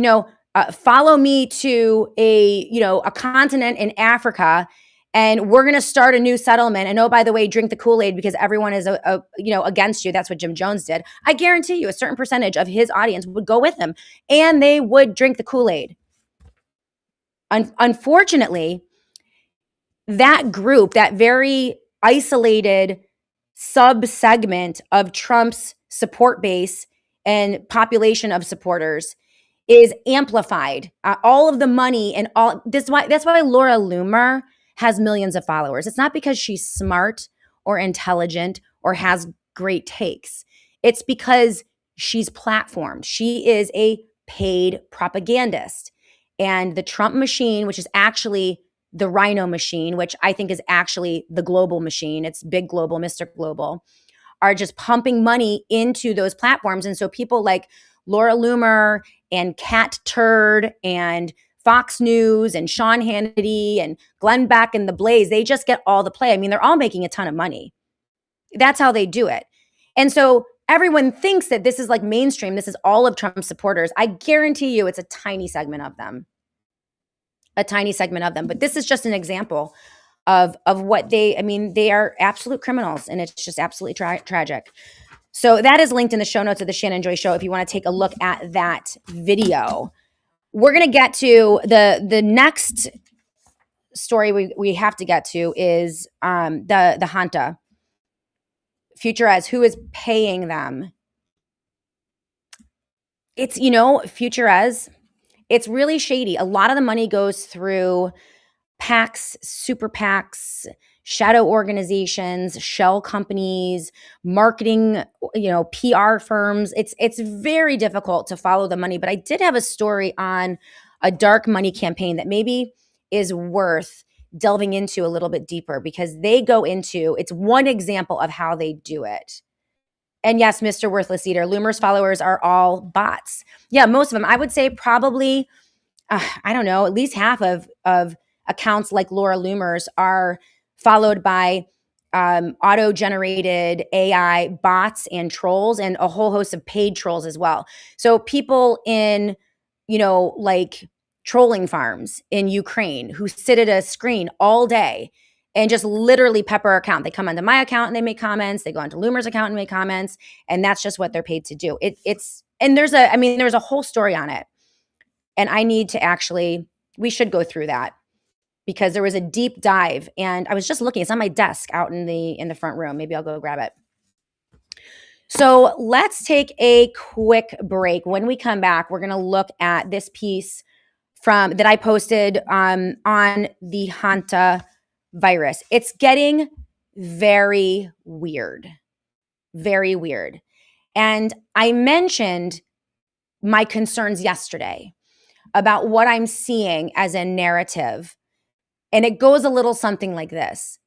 follow me to a continent in Africa, and we're going to start a new settlement. And oh, by the way, drink the Kool-Aid because everyone is against you. That's what Jim Jones did. I guarantee you a certain percentage of his audience would go with him, and they would drink the Kool-Aid. Unfortunately, that group, that very isolated sub-segment of Trump's support base and population of supporters, is amplified. All of the money and all this. That's why Laura Loomer has millions of followers. It's not because she's smart or intelligent or has great takes. It's because she's platformed. She is a paid propagandist. And the Trump machine, which is actually the Rhino machine, which I think is actually the global machine, it's big global, Mr. Global, are just pumping money into those platforms. And so people like Laura Loomer and Cat Turd and Fox News and Sean Hannity and Glenn Beck and The Blaze, they just get all the play. They're all making a ton of money. That's how they do it. And so everyone thinks that this is like mainstream. This is all of Trump's supporters. I guarantee you it's a tiny segment of them. A tiny segment of them. But this is just an example of what they are absolute criminals, and it's just absolutely tragic. So that is linked in the show notes of the Shannon Joy Show if you want to take a look at that video. We're going to get to the next story we have to get to is the Hanta. Future as who is paying them. It's, Future as, it's really shady. A lot of the money goes through PACs, super PACs, shadow organizations, shell companies, marketing, PR firms. It's very difficult to follow the money, but I did have a story on a dark money campaign that maybe is worth delving into a little bit deeper, because it's one example of how they do it. And yes, Mr. Worthless Eater, Loomer's followers are all bots. Yeah, most of them. I would say probably, I don't know, at least half of accounts like Laura Loomer's are followed by auto-generated AI bots and trolls, and a whole host of paid trolls as well. So people in, like trolling farms in Ukraine who sit at a screen all day and just literally pepper our account. They come onto my account and they make comments. They go onto Loomer's account and make comments. And that's just what they're paid to do. And there's a whole story on it. And we should go through that, because there was a deep dive, and I was just looking. It's on my desk out in the front room. Maybe I'll go grab it. So let's take a quick break. When we come back, we're going to look at this piece that I posted on the Hanta virus. It's getting very weird, very weird. And I mentioned my concerns yesterday about what I'm seeing as a narrative. And it goes a little something like this.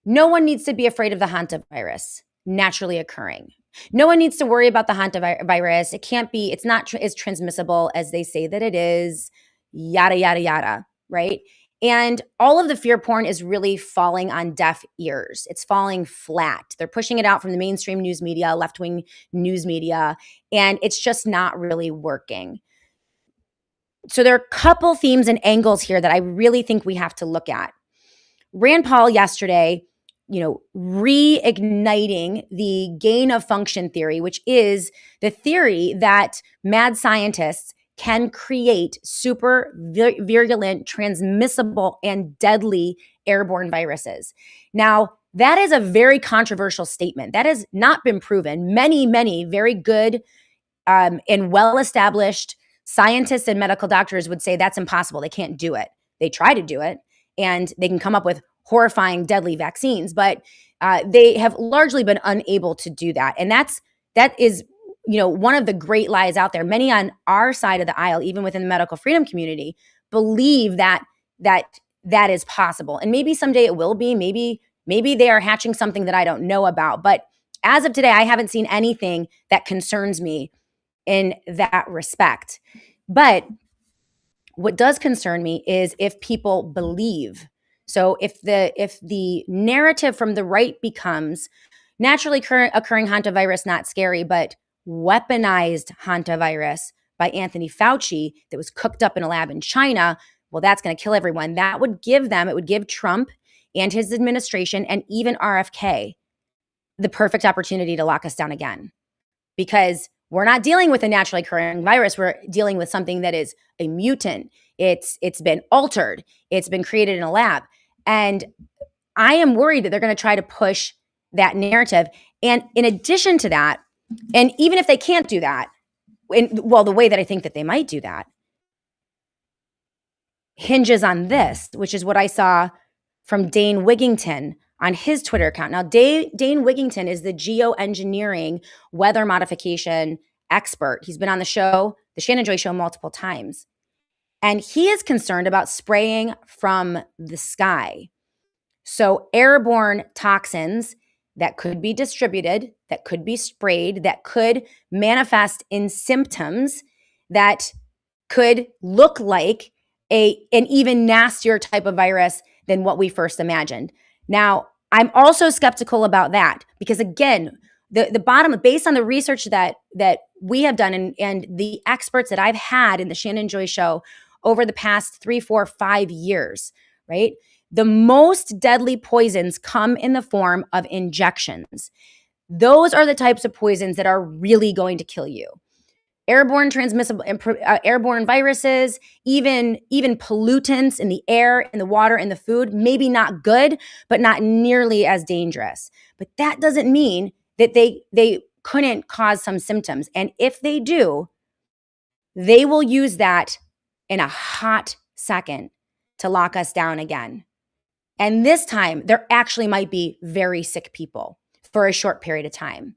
No one needs to be afraid of the Hanta virus naturally occurring. No one needs to worry about the Hanta virus. It's not as transmissible as they say that it is, yada, yada, yada, right? And all of the fear porn is really falling on deaf ears. It's falling flat. They're pushing it out from the mainstream news media, left-wing news media, and it's just not really working. So there are a couple themes and angles here that I really think we have to look at. Rand Paul yesterday, reigniting the gain of function theory, which is the theory that mad scientists can create super virulent, transmissible, and deadly airborne viruses. Now, that is a very controversial statement. That has not been proven. Many, many very good and well-established scientists and medical doctors would say that's impossible. They can't do it. They try to do it, and they can come up with horrifying, deadly vaccines, but they have largely been unable to do that. And that is one of the great lies out there. Many on our side of the aisle, even within the medical freedom community, believe that that is possible. And maybe someday it will be. Maybe they are hatching something that I don't know about. But as of today, I haven't seen anything that concerns me in that respect. But what does concern me is if people believe. So if the narrative from the right becomes naturally occurring hantavirus, not scary, but weaponized hantavirus by Anthony Fauci that was cooked up in a lab in China, well, that's going to kill everyone. It would give Trump and his administration and even RFK the perfect opportunity to lock us down again. Because we're not dealing with a naturally occurring virus. We're dealing with something that is a mutant. It's been altered. It's been created in a lab. And I am worried that they're going to try to push that narrative. And in addition to that, and even if they can't do that, the way that I think that they might do that hinges on this, which is what I saw from Dane Wigington on his Twitter account. Now, Dane Wigington is the geoengineering weather modification expert. He's been on the show, the Shannon Joy Show, multiple times. And he is concerned about spraying from the sky. So airborne toxins that could be distributed, that could be sprayed, that could manifest in symptoms that could look like an even nastier type of virus than what we first imagined. Now, I'm also skeptical about that because, again, the bottom, based on the research that we have done and the experts that I've had in the Shannon Joy Show over the past 3, 4, 5 years, right? The most deadly poisons come in the form of injections. Those are the types of poisons that are really going to kill you. Airborne transmissible, airborne viruses, even pollutants in the air, in the water, in the food, maybe not good, but not nearly as dangerous. But that doesn't mean that they couldn't cause some symptoms. And if they do, they will use that in a hot second to lock us down again. And this time, there actually might be very sick people for a short period of time.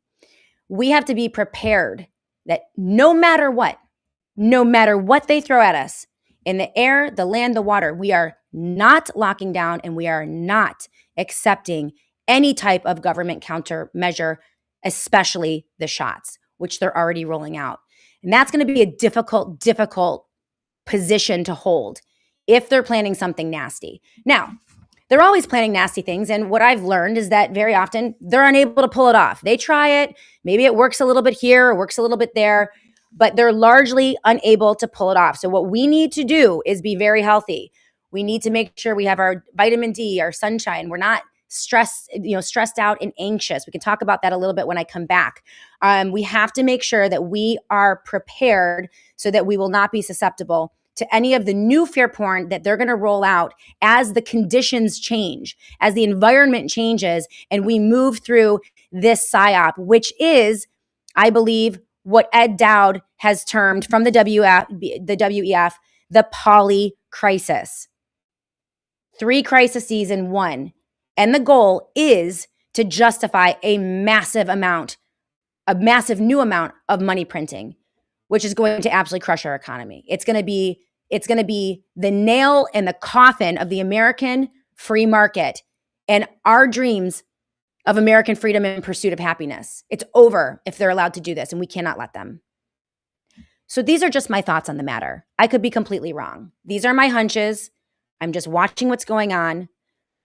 We have to be prepared that no matter what they throw at us, in the air, the land, the water, we are not locking down and we are not accepting any type of government countermeasure, especially the shots, which they're already rolling out. And that's going to be a difficult position to hold if they're planning something nasty. Now, they're always planning nasty things. And what I've learned is that very often they're unable to pull it off. They try it. Maybe it works a little bit here or works a little bit there, but they're largely unable to pull it off. So what we need to do is be very healthy. We need to make sure we have our vitamin D, our sunshine. We're not stressed out and anxious. We can talk about that a little bit when I come back. We have to make sure that we are prepared so that we will not be susceptible to any of the new fear porn that they're going to roll out as the conditions change, as the environment changes, and we move through this psyop, which is, I believe, what Ed Dowd has termed from the WEF, the poly crisis. 3 crises in one. And the goal is to justify a massive new amount of money printing, which is going to absolutely crush our economy. It's going to be the nail in the coffin of the American free market and our dreams of American freedom and pursuit of happiness. It's over if they're allowed to do this, and we cannot let them. So these are just my thoughts on the matter. I could be completely wrong. These are my hunches. I'm just watching what's going on.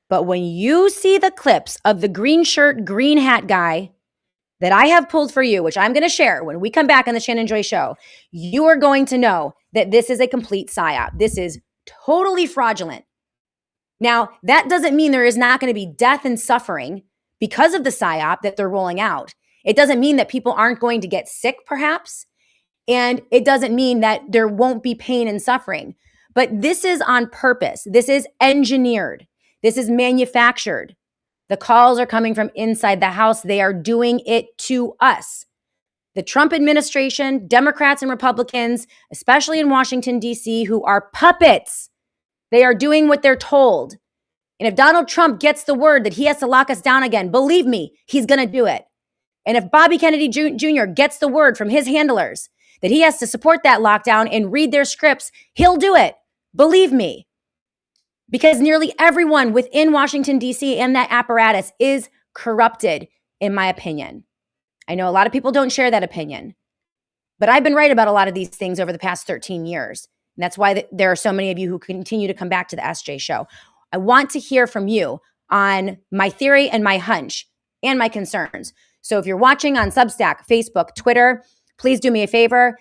But when you see the clips of the green shirt, green hat guy that I have pulled for you, which I'm going to share when we come back on the Shannon Joy Show, you are going to know that this is a complete psyop. This is totally fraudulent. Now, that doesn't mean there is not going to be death and suffering because of the psyop that they're rolling out. It doesn't mean that people aren't going to get sick, perhaps. And it doesn't mean that there won't be pain and suffering. But this is on purpose. This is engineered. This is manufactured. The calls are coming from inside the House. They are doing it to us. The Trump administration, Democrats and Republicans, especially in Washington, D.C., who are puppets, they are doing what they're told. And if Donald Trump gets the word that he has to lock us down again, believe me, he's going to do it. And if Bobby Kennedy Jr. gets the word from his handlers that he has to support that lockdown and read their scripts, he'll do it. Believe me. because nearly everyone within Washington, D.C. and that apparatus is corrupted, in my opinion. I know a lot of people don't share that opinion, but I've been right about a lot of these things over the past 13 years. And that's why there are so many of you who continue to come back to the SJ show. I want to hear from you on my theory and my hunch and my concerns. So if you're watching on Substack, Facebook, Twitter, please do me a favor,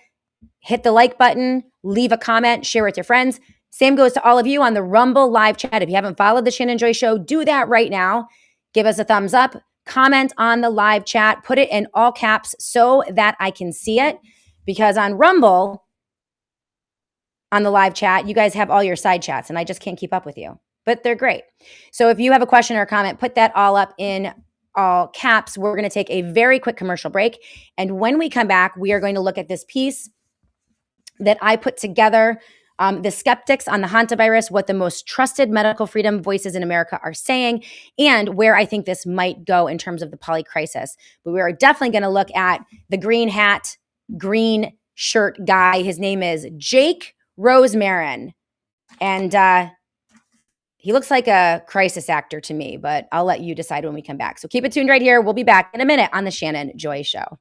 hit the like button, leave a comment, share with your friends. Same goes to all of you on the Rumble live chat. If you haven't followed the Shannon Joy Show, do that right now. Give us a thumbs up, comment on the live chat, put it in all caps so that I can see it. Because on Rumble, on the live chat, you guys have all your side chats and I just can't keep up with you, but they're great. So if you have a question or a comment, put that all up in all caps. We're going to take a very quick commercial break. And when we come back, we are going to look at this piece that I put together, the skeptics on the hantavirus, what the most trusted medical freedom voices in America are saying, and where I think this might go in terms of the poly crisis. But we are definitely going to look at the green hat, green shirt guy. His name is Jake Rosemarin. And he looks like a crisis actor to me, but I'll let you decide when we come back. So keep it tuned right here. We'll be back in a minute on the Shannon Joy Show.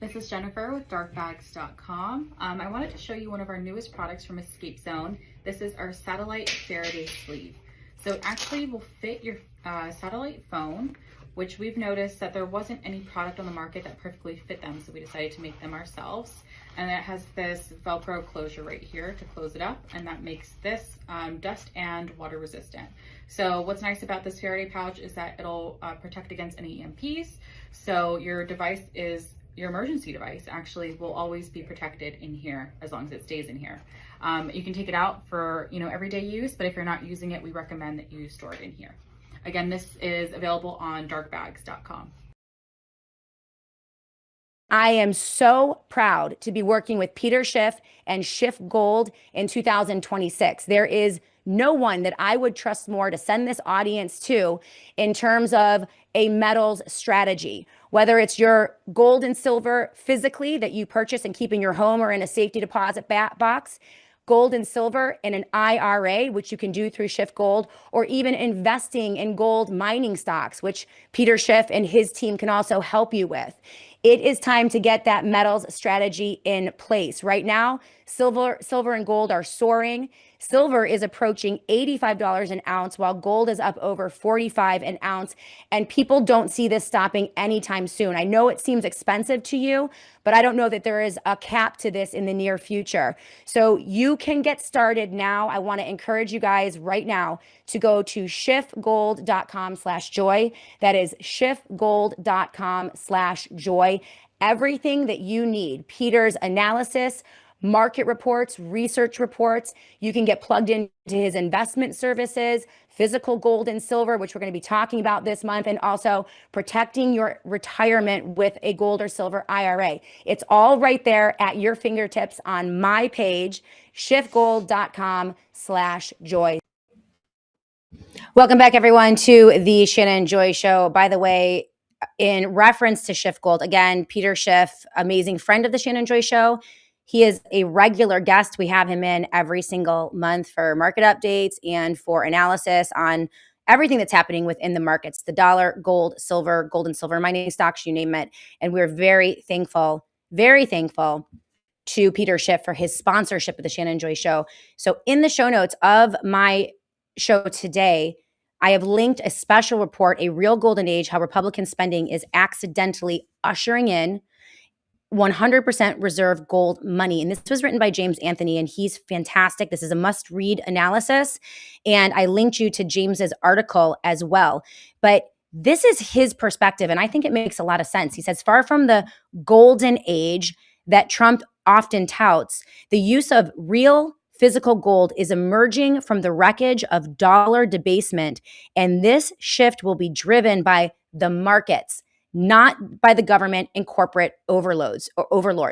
This is Jennifer with darkbags.com. I wanted to show you one of our newest products from Escape Zone. This is our satellite Faraday sleeve. So it actually will fit your satellite phone, which we've noticed that there wasn't any product on the market that perfectly fit them, so we decided to make them ourselves. And it has this Velcro closure right here to close it up, and that makes this dust and water resistant. So what's nice about this Faraday pouch is that it'll protect against any EMPs. So your device is, your emergency device actually will always be protected in here as long as it stays in here. You can take it out for everyday use, but if you're not using it, we recommend that you store it in here. Again, this is available on darkbags.com. I am so proud to be working with Peter Schiff and Schiff Gold in 2026. There is no one that I would trust more to send this audience to in terms of a metals strategy. Whether it's your gold and silver physically that you purchase and keep in your home or in a safety deposit box, gold and silver in an IRA, which you can do through Schiff Gold, or even investing in gold mining stocks, which Peter Schiff and his team can also help you with. It is time to get that metals strategy in place. Right now, silver and gold are soaring. Silver is approaching $85 an ounce, while gold is up over $45 an ounce. And people don't see this stopping anytime soon. I know it seems expensive to you, but I don't know that there is a cap to this in the near future. So you can get started now. I want to encourage you guys right now to go to schiffgold.com/joy. That is schiffgold.com/joy. Everything that you need, Peter's analysis, market reports, research reports. You can get plugged into his investment services, physical gold and silver, which we're going to be talking about this month, and also protecting your retirement with a gold or silver IRA. It's all right there at your fingertips on my page, schiffgold.com/joy. Welcome back, everyone, to the Shannon Joy Show. By the way, in reference to Schiff Gold, again, Peter Schiff, amazing friend of the Shannon Joy Show. He is a regular guest. We have him in every single month for market updates and for analysis on everything that's happening within the markets, the dollar, gold and silver mining stocks, you name it. And we're very thankful to Peter Schiff for his sponsorship of the Shannon Joy Show. So in the show notes of my show today, I have linked a special report, A Real Golden Age, how Republican spending is accidentally ushering in 100% reserve gold money. And this was written by James Anthony, and he's fantastic. This is a must-read analysis. And I linked you to James's article as well. But this is his perspective, and I think it makes a lot of sense. He says, far from the golden age that Trump often touts, the use of real physical gold is emerging from the wreckage of dollar debasement. And this shift will be driven by the markets, not by the government and corporate overlords.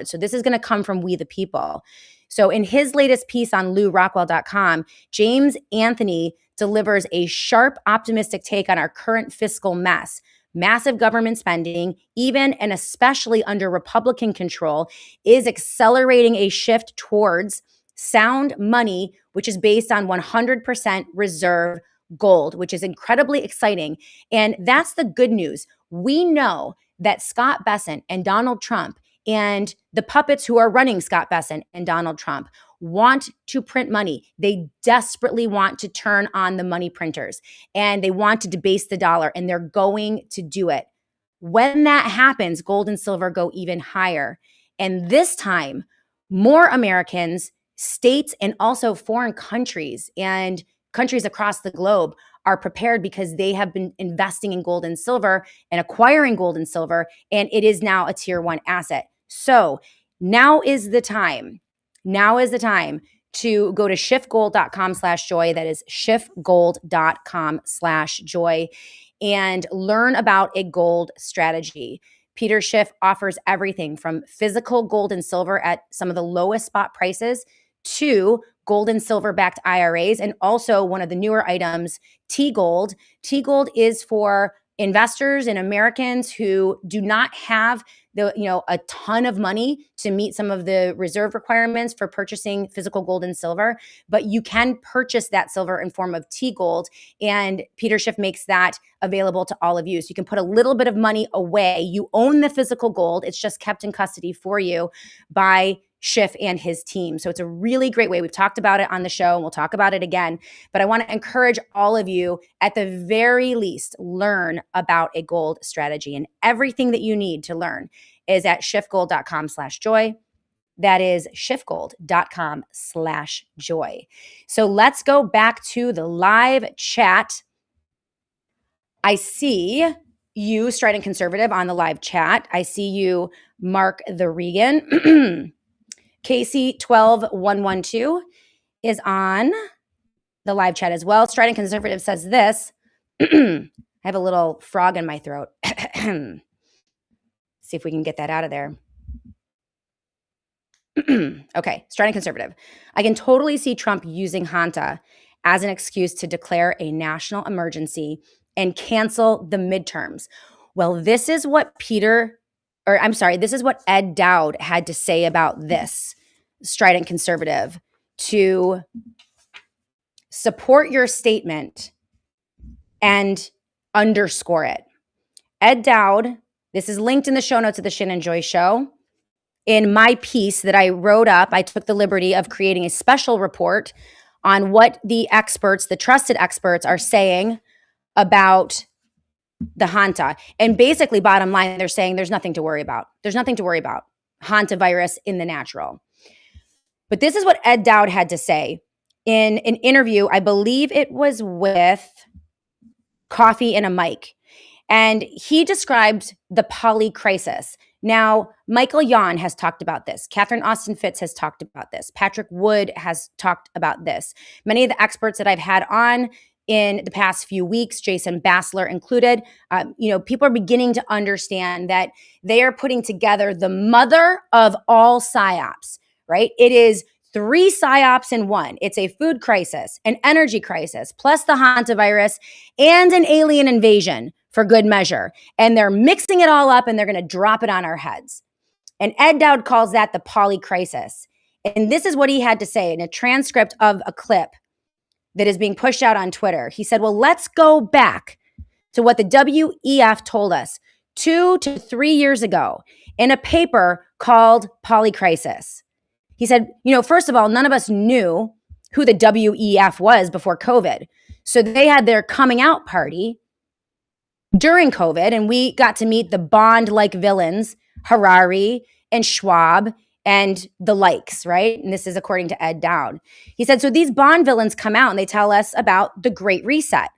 So this is going to come from we the people. So in his latest piece on LouRockwell.com, James Anthony delivers a sharp, optimistic take on our current fiscal mess. Massive government spending, even and especially under Republican control, is accelerating a shift towards sound money, which is based on 100% reserve gold, which is incredibly exciting. And that's the good news. We know that Scott Bessent and Donald Trump and the puppets who are running Scott Bessent and Donald Trump want to print money. They desperately want to turn on the money printers, and they want to debase the dollar, and they're going to do it. When that happens, gold and silver go even higher. And this time, more Americans, states, and also foreign countries and countries across the globe are prepared because they have been investing in gold and silver and acquiring gold and silver, and it is now a tier 1 asset. So now is the time. Now is the time to go to shiftgold.com/joy. That is shiftgold.com/joy, and learn about a gold strategy. Peter Schiff offers everything from physical gold and silver at some of the lowest spot prices to gold and silver backed IRAs, and also one of the newer items, T-Gold. T-Gold is for investors and Americans who do not have a ton of money to meet some of the reserve requirements for purchasing physical gold and silver, but you can purchase that silver in form of T-Gold, and Peter Schiff makes that available to all of you. So you can put a little bit of money away. You own the physical gold. It's just kept in custody for you by Schiff and his team. So it's a really great way. We've talked about it on the show, and we'll talk about it again. But I want to encourage all of you, at the very least, learn about a gold strategy. And everything that you need to learn is at shiftgold.com/joy. That is shiftgold.com/joy. So let's go back to the live chat. I see you, Strident Conservative, on the live chat. I see you, Mark the Regan. Casey12112 is on the live chat as well. Strident Conservative says this. I have a little frog in my throat. See if we can get that out of there. Okay, Strident Conservative. I can totally see Trump using Hanta as an excuse to declare a national emergency and cancel the midterms. Well, this is what this is what Ed Dowd had to say about this, Strident Conservative, to support your statement and underscore it. Ed Dowd, this is linked in the show notes of the Shannon Joy Show. In my piece that I wrote up, I took the liberty of creating a special report on what the experts, the trusted experts, are saying about the Hanta. And basically, bottom line, they're saying there's nothing to worry about. There's nothing to worry about. Hanta virus in the natural. But this is what Ed Dowd had to say in an interview. I believe it was with Coffee and a Mic. And he described the poly crisis. Now, Michael Yon has talked about this. Catherine Austin Fitts has talked about this. Patrick Wood has talked about this. Many of the experts that I've had on in the past few weeks, Jason Bassler included, people are beginning to understand that they are putting together the mother of all psyops, right? It is 3 psyops in one. It's a food crisis, an energy crisis, plus the hantavirus, and an alien invasion for good measure. And they're mixing it all up, and they're going to drop it on our heads. And Ed Dowd calls that the poly crisis. And this is what he had to say in a transcript of a clip that is being pushed out on Twitter. He said, well, let's go back to what the WEF told us 2 to 3 years ago in a paper called Polycrisis. He said, first of all, none of us knew who the WEF was before COVID. So they had their coming out party during COVID, and we got to meet the Bond-like villains, Harari and Schwab and the likes, right? And this is according to Ed Dowd. He said, so these Bond villains come out and they tell us about the Great Reset.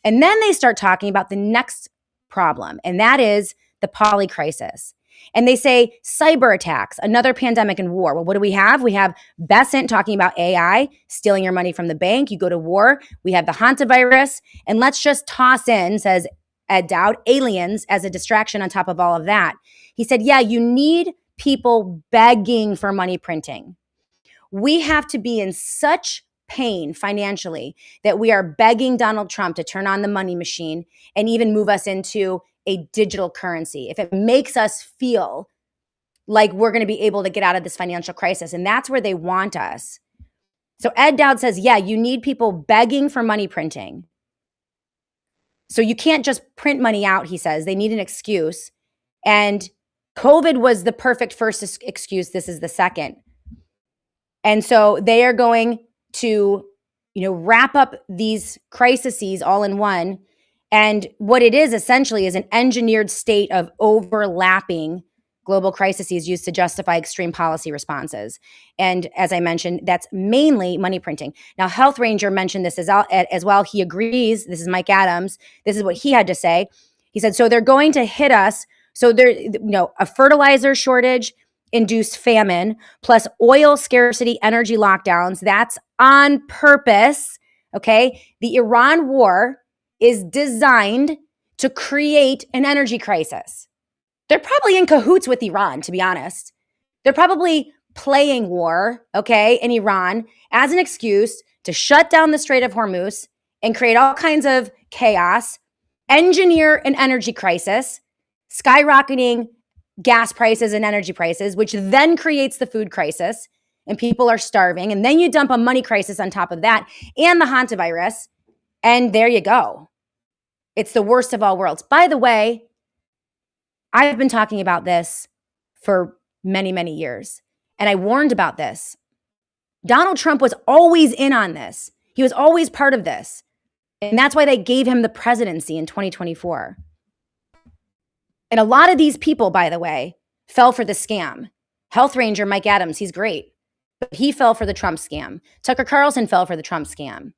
And then they start talking about the next problem, and that is the poly crisis. And they say cyber attacks, another pandemic and war. Well, what do we have? We have Bessent talking about AI, stealing your money from the bank. You go to war. We have the hantavirus. And let's just toss in, says Ed Dowd, aliens as a distraction on top of all of that. He said, yeah, you need people begging for money printing. We have to be in such pain financially that we are begging Donald Trump to turn on the money machine and even move us into a digital currency. If it makes us feel like we're going to be able to get out of this financial crisis, and that's where they want us. So Ed Dowd says, yeah, you need people begging for money printing. So you can't just print money out, he says. They need an excuse. And COVID was the perfect first excuse. This is the second. And so they are going to, wrap up these crises all in one. And what it is essentially is an engineered state of overlapping global crises used to justify extreme policy responses. And as I mentioned, that's mainly money printing. Now, Health Ranger mentioned this as well. He agrees. This is Mike Adams. This is what he had to say. He said, so they're going to hit us. So there, a fertilizer shortage, induced famine, plus oil scarcity, energy lockdowns. That's on purpose. Okay. The Iran war is designed to create an energy crisis. They're probably in cahoots with Iran, to be honest. They're probably playing war, okay, in Iran as an excuse to shut down the Strait of Hormuz and create all kinds of chaos, engineer an energy crisis, skyrocketing gas prices and energy prices, which then creates the food crisis, and people are starving. And then you dump a money crisis on top of that and the hantavirus, and there you go. It's the worst of all worlds. By the way, I've been talking about this for many, many years, and I warned about this. Donald Trump was always in on this. He was always part of this. And that's why they gave him the presidency in 2024. And a lot of these people, by the way, fell for the scam. Health Ranger Mike Adams, he's great, but he fell for the Trump scam. Tucker Carlson fell for the Trump scam.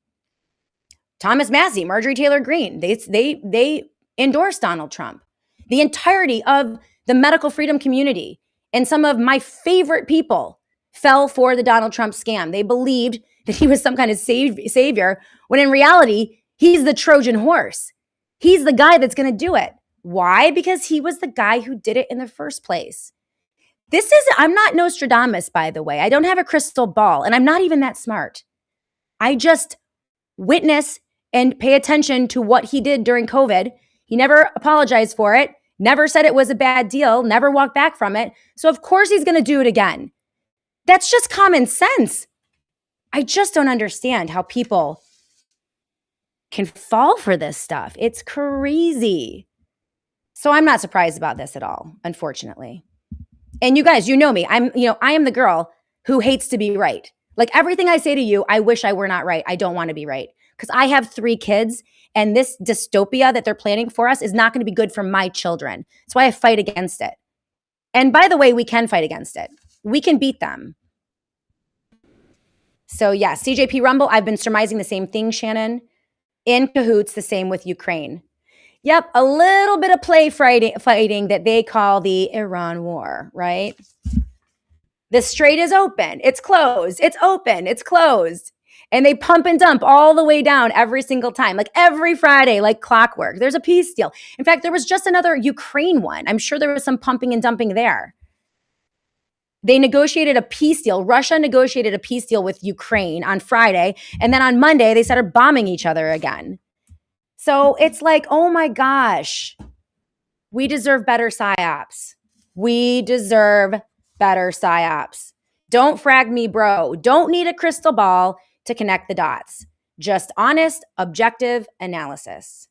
Thomas Massie, Marjorie Taylor Greene, they endorsed Donald Trump. The entirety of the medical freedom community and some of my favorite people fell for the Donald Trump scam. They believed that he was some kind of savior, when in reality, he's the Trojan horse. He's the guy that's going to do it. Why? Because he was the guy who did it in the first place. I'm not Nostradamus, by the way. I don't have a crystal ball, and I'm not even that smart. I just witness and pay attention to what he did during COVID. He never apologized for it, never said it was a bad deal, never walked back from it. So of course he's going to do it again. That's just common sense. I just don't understand how people can fall for this stuff. It's crazy. So I'm not surprised about this at all, unfortunately. And you guys, you know me. I am the girl who hates to be right. Like everything I say to you, I wish I were not right. I don't want to be right because I have 3 kids, and this dystopia that they're planning for us is not going to be good for my children. That's why I fight against it. And by the way, we can fight against it. We can beat them. So yeah, CJP Rumble, I've been surmising the same thing, Shannon. In cahoots, the same with Ukraine. Yep, a little bit of play fighting that they call the Iran war, right? The strait is open, it's closed, it's open, it's closed. And they pump and dump all the way down every single time, like every Friday, like clockwork. There's a peace deal. In fact, there was just another Ukraine one. I'm sure there was some pumping and dumping there. They negotiated a peace deal. Russia negotiated a peace deal with Ukraine on Friday. And then on Monday, they started bombing each other again. So it's like, oh my gosh, we deserve better psyops. We deserve better psyops. Don't frag me, bro. Don't need a crystal ball to connect the dots. Just honest, objective analysis.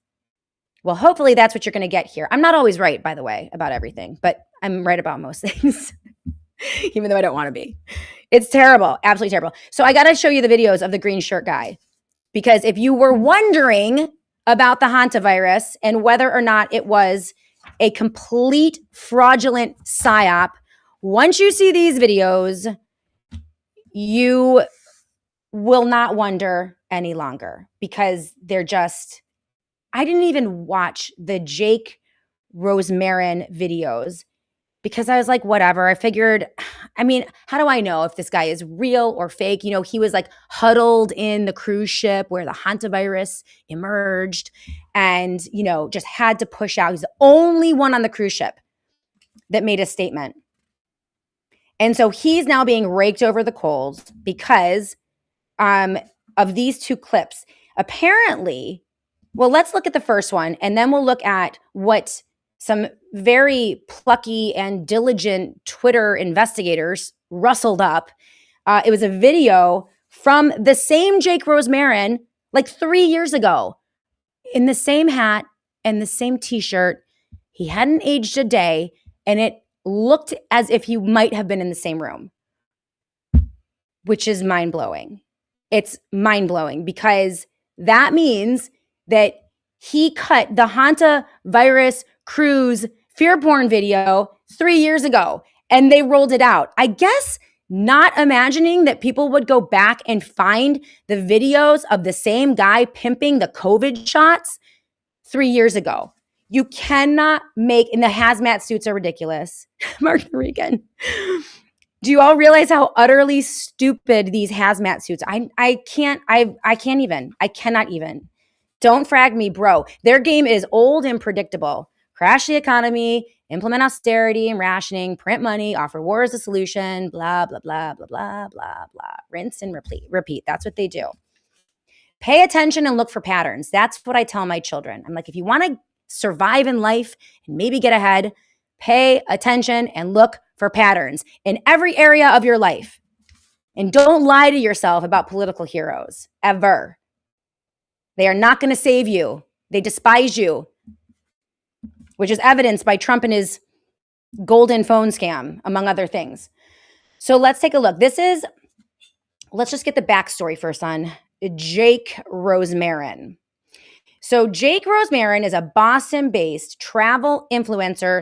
Well, hopefully that's what you're going to get here. I'm not always right, by the way, about everything, but I'm right about most things, even though I don't want to be. It's terrible, absolutely terrible. So I got to show you the videos of the green shirt guy, because if you were wondering about the hantavirus and whether or not it was a complete fraudulent psyop, once you see these videos, you will not wonder any longer, because they're just, I didn't even watch the Jake Rosemarin videos because I was like, whatever. I figured, I mean, how do I know if this guy is real or fake? You know, he was like huddled in the cruise ship where the hantavirus emerged and, you know, just had to push out. He's the only one on the cruise ship that made a statement. And so he's now being raked over the coals because of these 2 clips. Apparently, well, let's look at the first one, and then we'll look at what some very plucky and diligent Twitter investigators rustled up. It was a video from the same Jake Rosemarin like 3 years ago in the same hat and the same t-shirt. He hadn't aged a day, and it looked as if he might have been in the same room, which is mind-blowing. It's mind-blowing because that means that he cut the hantavirus cruise fear porn video 3 years ago, and they rolled it out. I guess not imagining that people would go back and find the videos of the same guy pimping the COVID shots 3 years ago. You cannot make, and the hazmat suits are ridiculous. Mark Regan. Do you all realize how utterly stupid these hazmat suits? I cannot even. Don't frag me, bro. Their game is old and predictable. Crash the economy, implement austerity and rationing, print money, offer war as a solution, blah, blah, blah, blah, blah, blah, blah. Rinse and repeat. That's what they do. Pay attention and look for patterns. That's what I tell my children. I'm like, if you want to survive in life and maybe get ahead, pay attention and look for patterns in every area of your life. And don't lie to yourself about political heroes, ever. They are not going to save you. They despise you, which is evidenced by Trump and his golden phone scam, among other things. So let's take a look. Let's just get the backstory first on Jake Rosemarin. So Jake Rosemarin is a Boston-based travel influencer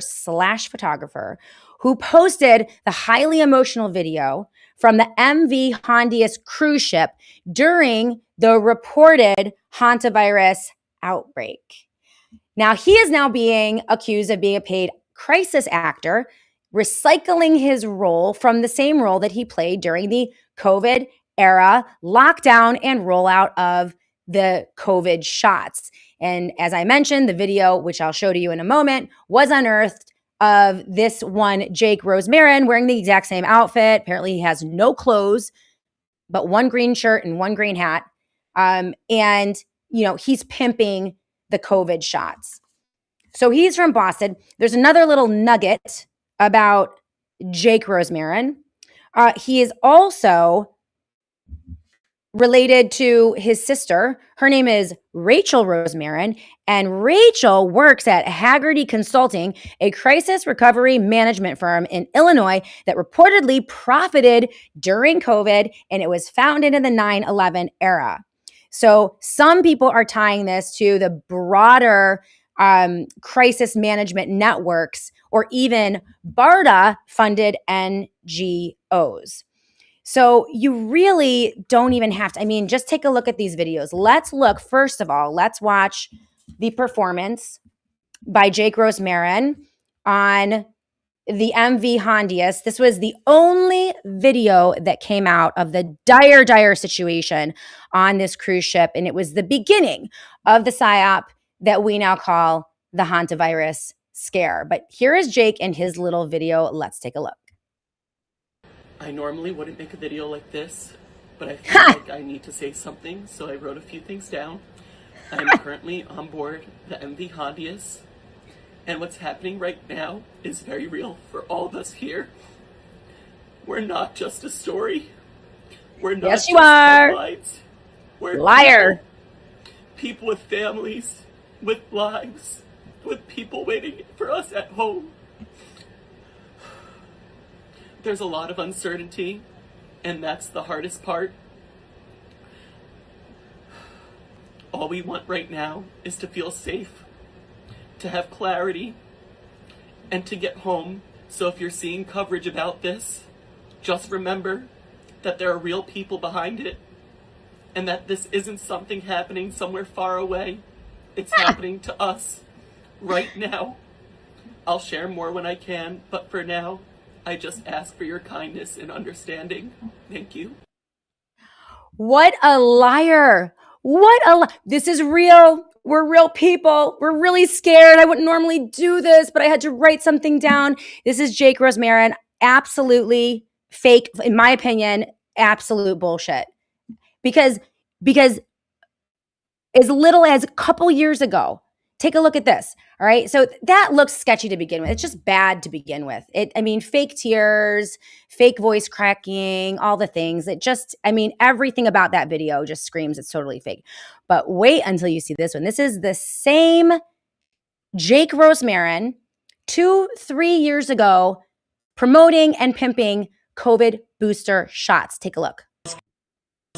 / photographer who posted the highly emotional video from the MV Hondius cruise ship during the reported hantavirus outbreak. Now, he is now being accused of being a paid crisis actor, recycling his role from the same role that he played during the COVID era lockdown and rollout of the COVID shots. And as I mentioned, the video, which I'll show to you in a moment, was unearthed of this one Jake Rosemarin wearing the exact same outfit. Apparently he has no clothes, but one green shirt and one green hat. And, he's pimping the COVID shots. So he's from Boston. There's another little nugget about Jake Rosemarin. He is also related to his sister. Her name is Rachel Rosemarin, and Rachel works at Haggerty Consulting, a crisis recovery management firm in Illinois that reportedly profited during COVID, and it was founded in the 9/11 era. So some people are tying this to the broader crisis management networks or even BARDA-funded NGOs. So you really don't even have to, just take a look at these videos. Let's look, first of all, let's watch the performance by Jake Rosemarin on the MV Hondius. This was the only video that came out of the dire situation on this cruise ship, and it was the beginning of the PSYOP that we now call the hantavirus scare. But here is Jake and his little video. Let's take a look. I normally wouldn't make a video like this, but I feel like I need to say something, so I wrote a few things down. I'm currently on board the MV Hondius, and what's happening right now is very real for all of us here. We're not just a story. We're not yes, just you are. headlines. We're liar. People with families, with lives, with people waiting for us at home. There's a lot of uncertainty, and that's the hardest part. All we want right now is to feel safe, to have clarity, and to get home. So if you're seeing coverage about this, just remember that there are real people behind it, and that this isn't something happening somewhere far away. It's happening to us right now. I'll share more when I can, but for now, I just ask for your kindness and understanding. Thank you. What a liar. This is real. We're real people. We're really scared. I wouldn't normally do this, but I had to write something down. This is Jake Rosemarin. Absolutely fake, in my opinion, absolute bullshit. Because as little as a couple years ago, Take a look at this. All right. So that looks sketchy to begin with. It's just bad to begin with. Fake tears, fake voice cracking, all the things. Everything about that video just screams it's totally fake. But wait until you see this one. This is the same Jake Rosemarin 2-3 years ago promoting and pimping COVID booster shots. Take a look.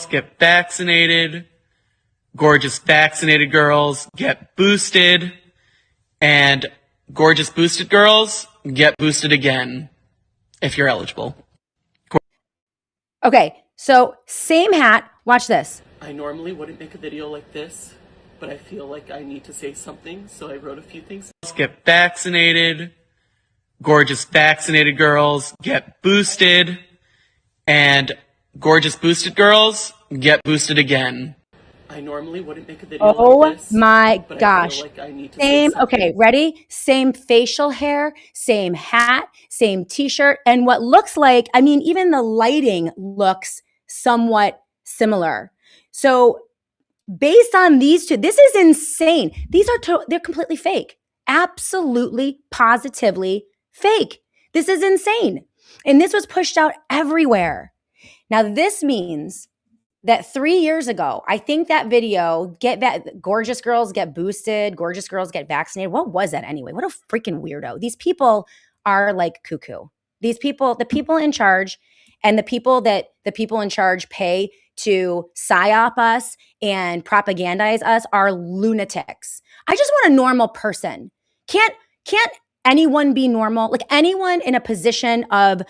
Get vaccinated. Gorgeous vaccinated girls get boosted, and gorgeous boosted girls get boosted again if you're eligible. Okay, so same hat. Watch this. I normally wouldn't make a video like this, but I feel like I need to say something, so I wrote a few things. Get vaccinated. Gorgeous vaccinated girls get boosted, and gorgeous boosted girls get boosted again. I normally wouldn't make a video like this. Oh my gosh. I feel like I need to Same, say something. okay, ready? Same facial hair, same hat, same t-shirt, and what looks like, even the lighting looks somewhat similar. So based on these two, this is insane. They're completely fake. Absolutely, positively fake. This is insane. And this was pushed out everywhere. Now, this means that 3 years ago, I think that video, gorgeous girls get boosted, gorgeous girls get vaccinated. What was that anyway? What a freaking weirdo. These people are like cuckoo. These people, the people in charge and the people that the people in charge pay to psyop us and propagandize us are lunatics. I just want a normal person. Can't anyone be normal? Like anyone in a position of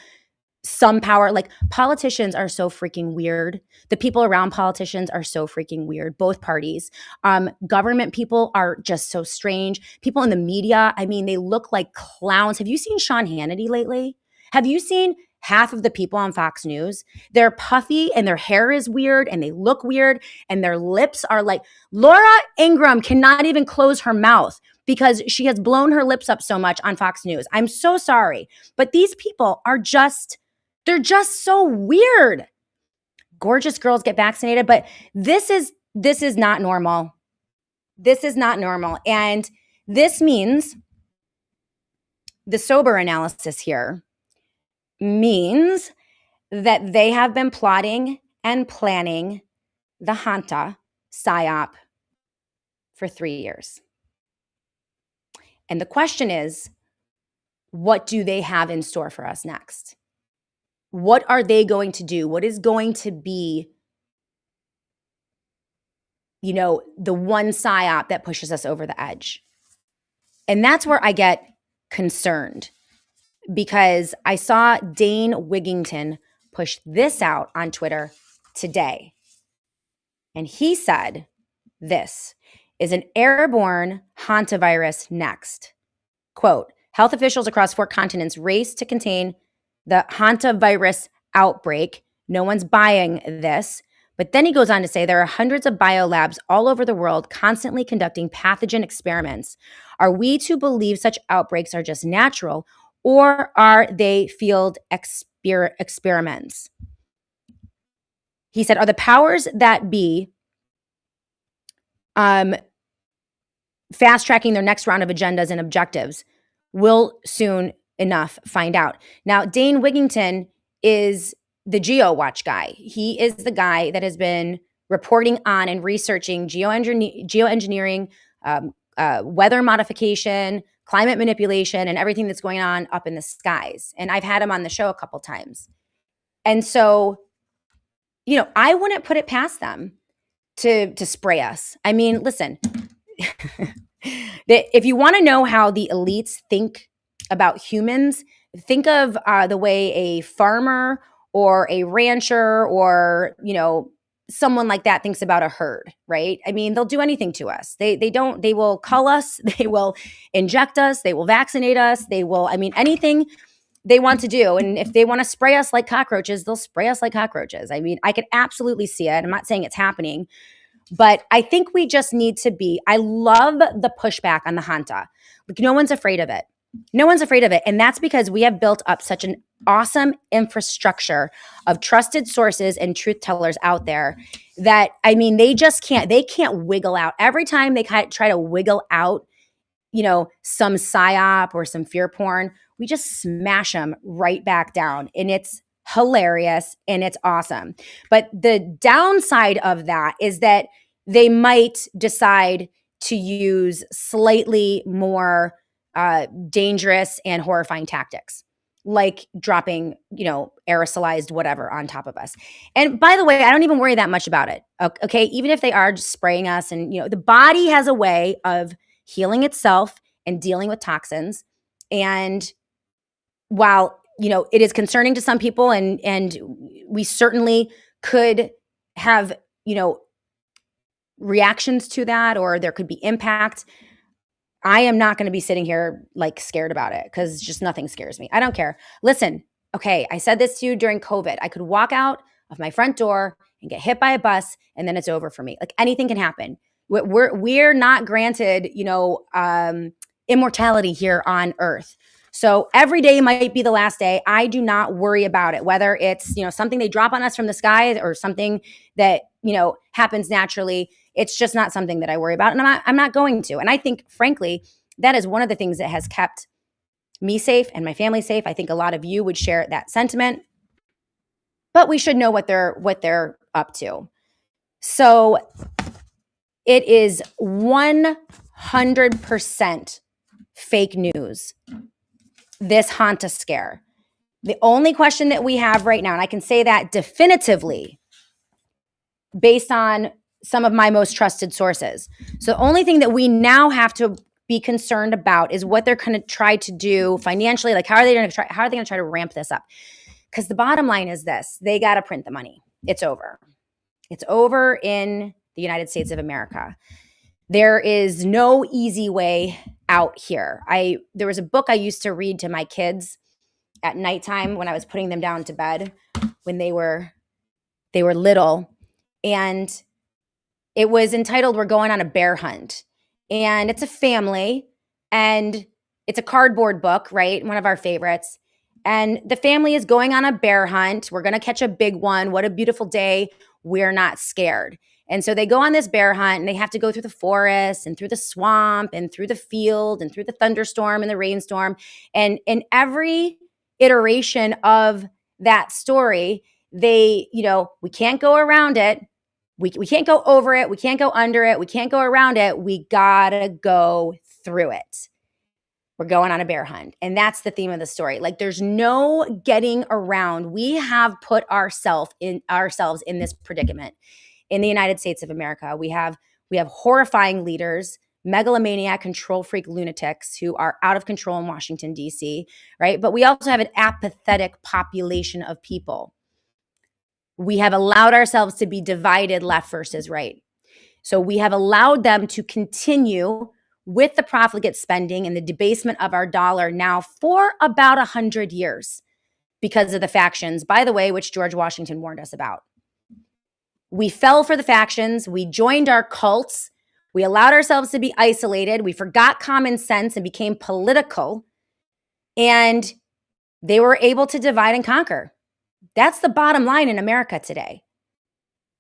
some power, like politicians are so freaking weird. The people around politicians are so freaking weird, both parties. Government people are just so strange. People in the media, they look like clowns. Have you seen Sean Hannity lately? Have you seen half of the people on Fox News? They're puffy and their hair is weird and they look weird and their lips are like, Laura Ingraham cannot even close her mouth because she has blown her lips up so much on Fox News. I'm so sorry. But these people are they're just so weird. Gorgeous girls get vaccinated, but this is not normal. This is not normal. And this means the sober analysis here means that they have been plotting and planning the Hanta psyop for 3 years. And the question is, what do they have in store for us next? What are they going to do? What is going to be, the one psyop that pushes us over the edge? And that's where I get concerned because I saw Dane Wigington push this out on Twitter today. And he said, this is an airborne hantavirus next. Quote, health officials across 4 continents race to contain the hantavirus outbreak. No one's buying this. But then he goes on to say there are hundreds of biolabs all over the world constantly conducting pathogen experiments. Are we to believe such outbreaks are just natural, or are they field experiments? He said, are the powers that be fast-tracking their next round of agendas and objectives? We'll soon enough find out. Now, Dane Wigington is the GeoWatch guy. He is the guy that has been reporting on and researching geoengineering, weather modification, climate manipulation, and everything that's going on up in the skies. And I've had him on the show a couple times. And so, I wouldn't put it past them to spray us. Listen, if you want to know how the elites think about humans, think of the way a farmer or a rancher or, someone like that thinks about a herd, right? They'll do anything to us. They will cull us, they will inject us, they will vaccinate us, they will, anything they want to do. And if they want to spray us like cockroaches, they'll spray us like cockroaches. I could absolutely see it. I'm not saying it's happening, but I think we just need to I love the pushback on the Hanta. Like, no one's afraid of it. No one's afraid of it. And that's because we have built up such an awesome infrastructure of trusted sources and truth tellers out there that, they just can't wiggle out. Every time they try to wiggle out some psyop or some fear porn, we just smash them right back down. And it's hilarious and it's awesome. But the downside of that is that they might decide to use slightly more dangerous and horrifying tactics, like dropping, aerosolized whatever on top of us. And by the way, I don't even worry that much about it. Okay. Even if they are just spraying us and, the body has a way of healing itself and dealing with toxins. And while, it is concerning to some people and we certainly could have, reactions to that, or there could be impact, I am not going to be sitting here like scared about it, because just nothing scares me. I don't care. Listen, okay, I said this to you during COVID. I could walk out of my front door and get hit by a bus, and then it's over for me. Like, anything can happen. We're not granted, immortality here on Earth. So every day might be the last day. I do not worry about it, whether it's, something they drop on us from the sky or something that, happens naturally. It's just not something that I worry about, and I'm not going to. And I think, frankly, that is one of the things that has kept me safe and my family safe. I think a lot of you would share that sentiment, but we should know what they're up to. So it is 100% fake news, this Hanta scare. The only question that we have right now, and I can say that definitively based on some of my most trusted sources. So the only thing that we now have to be concerned about is what they're going to try to do financially. Like, how are they going to try to ramp this up? Because the bottom line is this: they got to print the money. It's over. It's over in the United States of America. There is no easy way out here. There was a book I used to read to my kids at nighttime when I was putting them down to bed when they were little, and it was entitled "We're Going on a Bear Hunt." And it's a family, and it's a cardboard book, right? One of our favorites. And the family is going on a bear hunt. We're going to catch a big one. What a beautiful day. We're not scared. And so they go on this bear hunt, and they have to go through the forest and through the swamp and through the field and through the thunderstorm and the rainstorm. And in every iteration of that story, we can't go around it. We can't go over it. We can't go under it. We can't go around it. We gotta go through it. We're going on a bear hunt. And that's the theme of the story. Like, there's no getting around. We have put ourselves in this predicament in the United States of America. We have horrifying leaders, megalomaniac, control freak lunatics who are out of control in Washington, D.C., right? But we also have an apathetic population of people. We have allowed ourselves to be divided left versus right. So we have allowed them to continue with the profligate spending and the debasement of our dollar now for about 100 years because of the factions, by the way, which George Washington warned us about. We fell for the factions. We joined our cults. We allowed ourselves to be isolated. We forgot common sense and became political. And they were able to divide and conquer. That's the bottom line in America today.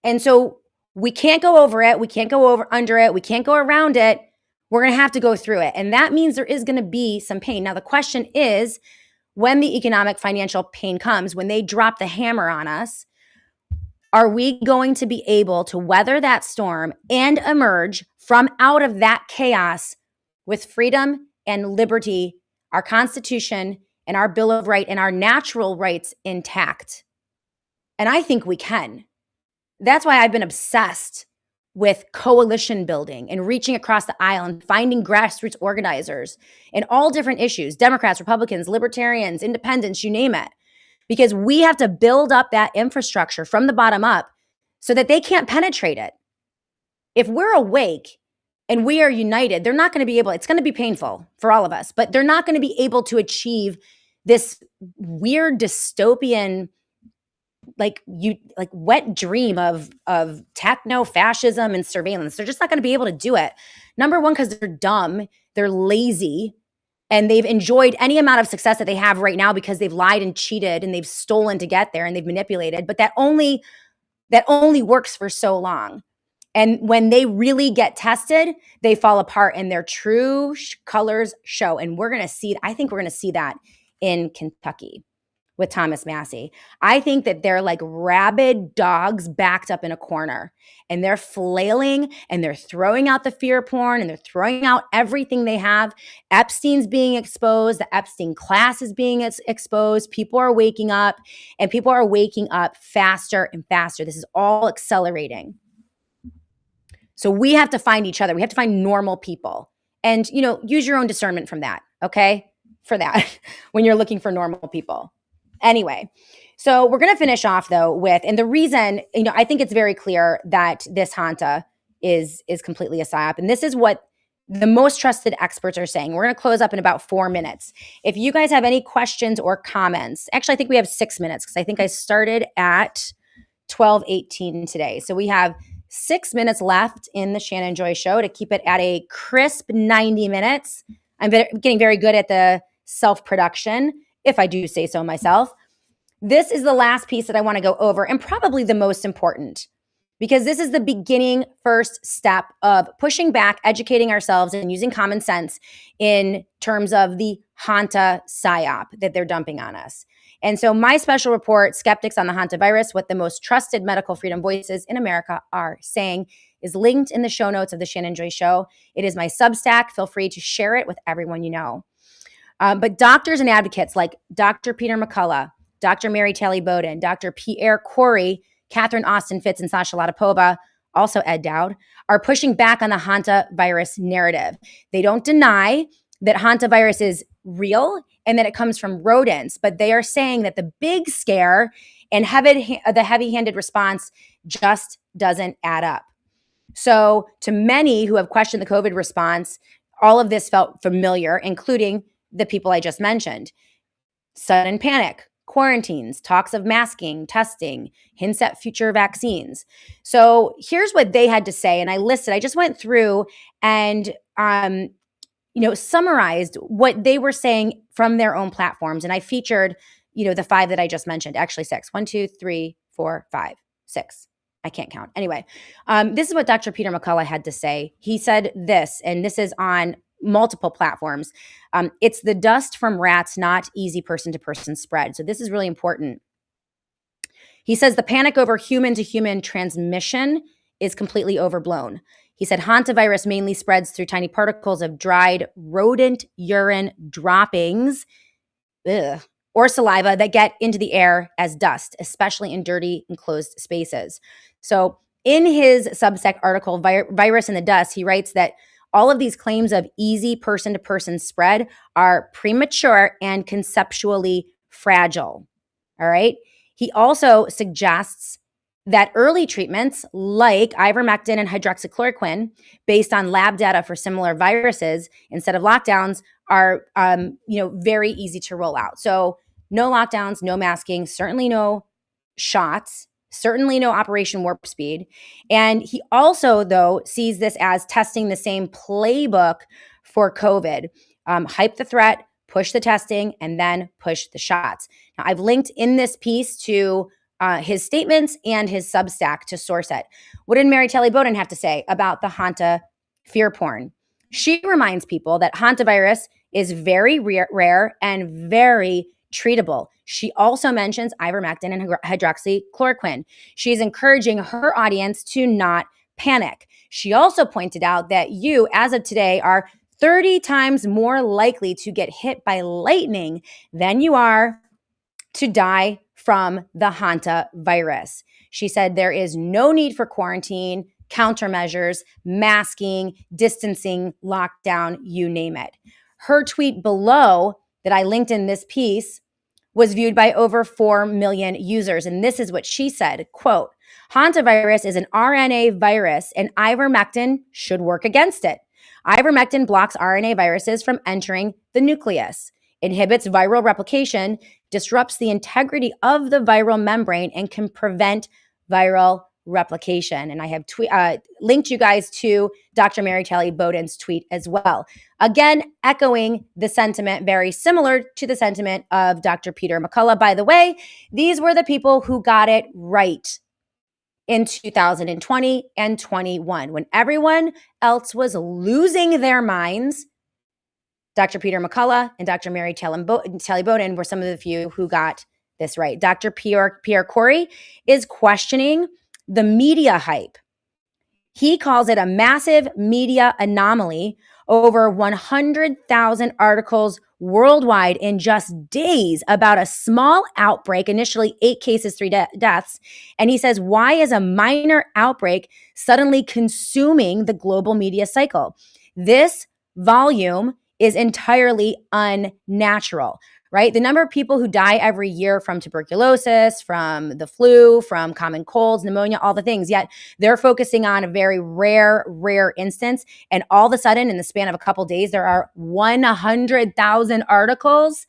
And so we can't go over it. We can't go under it. We can't go around it. We're going to have to go through it. And that means there is going to be some pain. Now, the question is, when the economic financial pain comes, when they drop the hammer on us, are we going to be able to weather that storm and emerge from out of that chaos with freedom and liberty, our Constitution and our Bill of Rights and our natural rights intact? And I think we can. That's why I've been obsessed with coalition building and reaching across the aisle and finding grassroots organizers in all different issues, Democrats, Republicans, libertarians, independents, you name it, because we have to build up that infrastructure from the bottom up so that they can't penetrate it. If we're awake and we are united, they're not going to be able, it's going to be painful for all of us, but they're not going to be able to achieve this weird dystopian, like wet dream of techno-fascism and surveillance. They're just not going to be able to do it. Number one, because they're dumb, they're lazy, and they've enjoyed any amount of success that they have right now because they've lied and cheated and they've stolen to get there and they've manipulated. But that only works for so long. And when they really get tested, they fall apart and their true colors show. And I think we're going to see that in Kentucky with Thomas Massie. I think that they're like rabid dogs backed up in a corner, and they're flailing and they're throwing out the fear porn and they're throwing out everything they have. Epstein's being exposed. The Epstein class is being exposed. People are waking up, and people are waking up faster and faster. This is all accelerating. So we have to find each other. We have to find normal people, and, use your own discernment from that. Okay. For that, when you're looking for normal people. Anyway, so we're going to finish off though with, and the reason, I think it's very clear that this Hanta is completely a psyop. And this is what the most trusted experts are saying. We're going to close up in about 4 minutes. If you guys have any questions or comments, actually, I think we have 6 minutes because I think I started at 12:18 today. So we have 6 minutes left in the Shannon Joy Show to keep it at a crisp 90 minutes. I'm getting very good at the self-production, if I do say so myself. This is the last piece that I want to go over, and probably the most important, because this is the beginning first step of pushing back, educating ourselves, and using common sense in terms of the Hanta psyop that they're dumping on us. And so my special report, Skeptics on the Hantavirus, what the most trusted medical freedom voices in America are saying, is linked in the show notes of the Shannon Joy Show. It is my Substack. Feel free to share it with everyone you know. But doctors and advocates like Dr. Peter McCullough, Dr. Mary Talley Bowden, Dr. Pierre Corey, Catherine Austin Fitz, and Sasha Latipova, also Ed Dowd, are pushing back on the Hantavirus narrative. They don't deny that Hantavirus is real and that it comes from rodents, but they are saying that the big scare and the heavy-handed response just doesn't add up. So to many who have questioned the COVID response, all of this felt familiar, including the people I just mentioned. Sudden panic, quarantines, talks of masking, testing, hints at future vaccines. So here's what they had to say. And I just went through and, summarized what they were saying from their own platforms. And I featured, the 5 that I just mentioned, actually 6. 1, 2, 3, 4, 5, 6. I can't count. Anyway, this is what Dr. Peter McCullough had to say. He said this, and this is on multiple platforms. It's the dust from rats, not easy person-to-person spread. So this is really important. He says the panic over human-to-human transmission is completely overblown. He said Hantavirus mainly spreads through tiny particles of dried rodent urine droppings, or saliva that get into the air as dust, especially in dirty, enclosed spaces. So in his Substack article, Virus in the Dust, he writes that all of these claims of easy person-to-person spread are premature and conceptually fragile. All right. He also suggests that early treatments like ivermectin and hydroxychloroquine, based on lab data for similar viruses instead of lockdowns, are very easy to roll out. So no lockdowns, no masking, certainly no shots, certainly no Operation Warp Speed. And he also, though, sees this as testing the same playbook for COVID. Hype the threat, push the testing, and then push the shots. Now, I've linked in this piece to his statements and his Substack to source it. What did Mary Talley Bowden have to say about the Hanta fear porn? She reminds people that Hantavirus is very rare and very treatable. She also mentions ivermectin and hydroxychloroquine. She's encouraging her audience to not panic. She also pointed out that you, as of today, are 30 times more likely to get hit by lightning than you are to die from the Hantavirus. She said there is no need for quarantine, countermeasures, masking, distancing, lockdown, you name it. Her tweet below that I linked in this piece was viewed by over 4 million users. And this is what she said, quote, Hantavirus is an RNA virus and ivermectin should work against it. Ivermectin blocks RNA viruses from entering the nucleus, inhibits viral replication, disrupts the integrity of the viral membrane, and can prevent viral replication. And I have linked you guys to Dr. Mary Talley Bowden's tweet as well. Again, echoing the sentiment, very similar to the sentiment of Dr. Peter McCullough. By the way, these were the people who got it right. in 2020 and 21. When everyone else was losing their minds, Dr. Peter McCullough and Dr. Mary Shelley Bowden were some of the few who got this right. Dr. Pierre Corey is questioning the media hype. He calls it a massive media anomaly. Over 100,000 articles worldwide in just days about a small outbreak, initially 8 cases, 3 deaths. And he says, why is a minor outbreak suddenly consuming the global media cycle? This volume is entirely unnatural, right? The number of people who die every year from tuberculosis, from the flu, from common colds, pneumonia, all the things, yet they're focusing on a very rare instance. And all of a sudden, in the span of a couple days, there are 100,000 articles.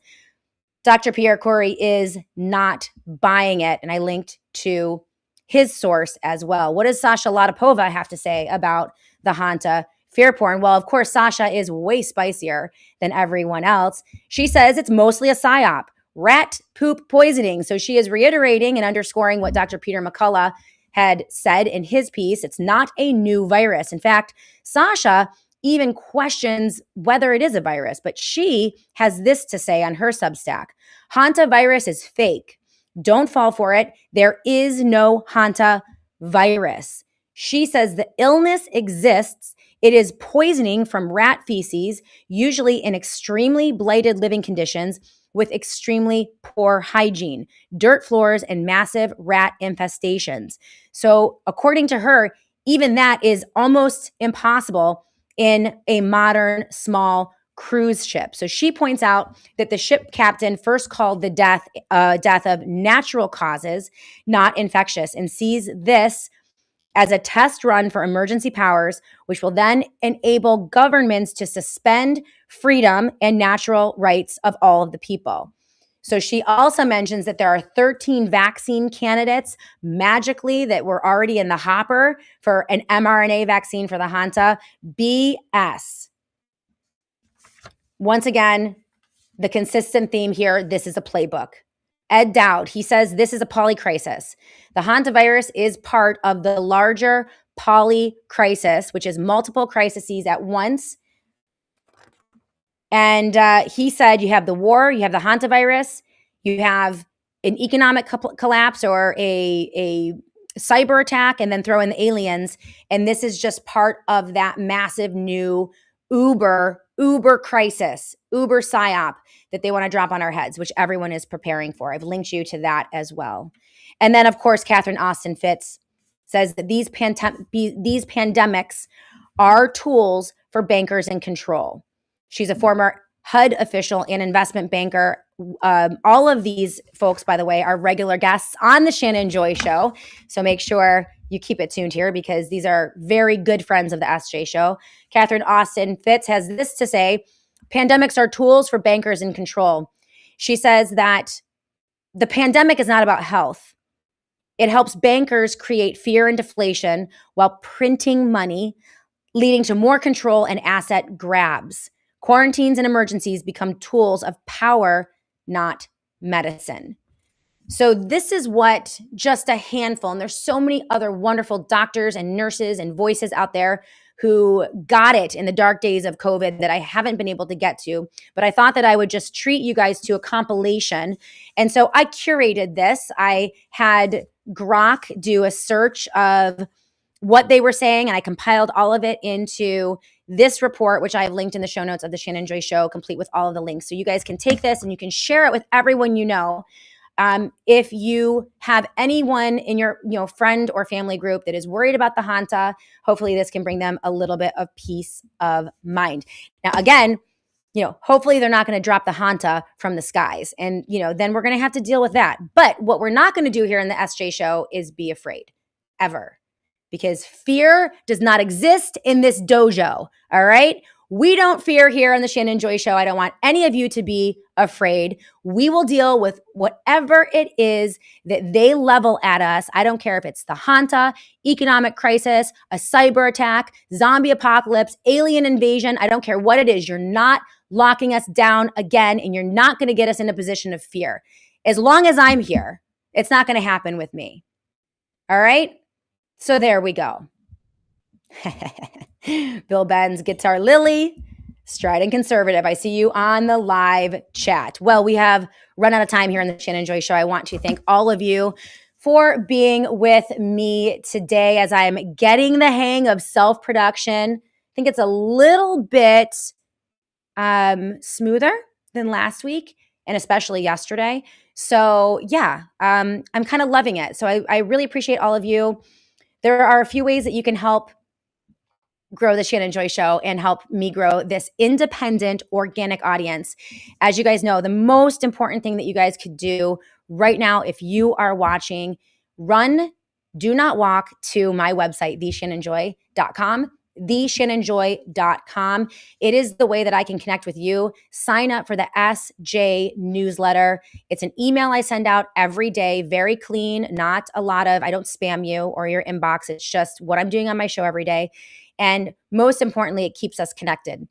Dr. Pierre Corey is not buying it. And I linked to his source as well. What does Sasha Latapova have to say about the Hanta fear porn? Well, of course, Sasha is way spicier than everyone else. She says it's mostly a psyop, rat poop poisoning. So she is reiterating and underscoring what Dr. Peter McCullough had said in his piece. It's not a new virus. In fact, Sasha even questions whether it is a virus, but she has this to say on her Substack. Hanta virus is fake. Don't fall for it. There is no Hanta virus. She says the illness exists. It is poisoning from rat feces, usually in extremely blighted living conditions with extremely poor hygiene, dirt floors, and massive rat infestations. So according to her, even that is almost impossible in a modern small cruise ship. So she points out that the ship captain first called the death of natural causes, not infectious, and sees this as a test run for emergency powers, which will then enable governments to suspend freedom and natural rights of all of the people. So she also mentions that there are 13 vaccine candidates magically that were already in the hopper for an mRNA vaccine for the Hanta. BS. Once again, the consistent theme here, this is a playbook. Ed Dowd, he says this is a polycrisis. The hantavirus is part of the larger polycrisis, which is multiple crises at once. And he said you have the war, you have the hantavirus, you have an economic collapse or a cyber attack, and then throw in the aliens. And this is just part of that massive new uber crisis, uber psyop that they want to drop on our heads, which everyone is preparing for. I've linked you to that as well. And then, of course, Catherine Austin Fitts says that these pandemics are tools for bankers in control. She's a former HUD official and investment banker. All of these folks, by the way, are regular guests on the Shannon Joy Show. So make sure you keep it tuned here because these are very good friends of the SJ Show. Catherine Austin Fitts has this to say: pandemics are tools for bankers in control. She says that the pandemic is not about health. It helps bankers create fear and deflation while printing money, leading to more control and asset grabs. Quarantines and emergencies become tools of power, not medicine. So this is what just a handful, and there's so many other wonderful doctors and nurses and voices out there who got it in the dark days of COVID that I haven't been able to get to, but I thought that I would just treat you guys to a compilation. And so I curated this. I had Grok do a search of what they were saying, and I compiled all of it into this report, which I have linked in the show notes of the Shannon Joy Show, complete with all of the links. So you guys can take this and you can share it with everyone you know. If you have anyone in your friend or family group that is worried about the Hanta, hopefully this can bring them a little bit of peace of mind. Now, again, hopefully they're not going to drop the Hanta from the skies. And, then we're going to have to deal with that. But what we're not going to do here in the SJ Show is be afraid, ever. Because fear does not exist in this dojo, all right? We don't fear here on the Shannon Joy Show. I don't want any of you to be afraid. We will deal with whatever it is that they level at us. I don't care if it's the Hanta, economic crisis, a cyber attack, zombie apocalypse, alien invasion. I don't care what it is. You're not locking us down again, and you're not going to get us in a position of fear. As long as I'm here, it's not going to happen with me. All right? So there we go. Bill Benz, Guitar Lily, Strident Conservative. I see you on the live chat. Well, we have run out of time here in the Shannon Joy Show. I want to thank all of you for being with me today as I'm getting the hang of self-production. I think it's a little bit smoother than last week and especially yesterday. So yeah, I'm kind of loving it. So I really appreciate all of you. There are a few ways that you can help grow the Shannon Joy Show and help me grow this independent, organic audience. As you guys know, the most important thing that you guys could do right now, if you are watching, do not walk to my website, theshannonjoy.com. theshannonjoy.com. It is the way that I can connect with you. Sign up for the SJ newsletter. It's an email I send out every day, very clean, not a lot of, I don't spam you or your inbox. It's just what I'm doing on my show every day. And most importantly, it keeps us connected.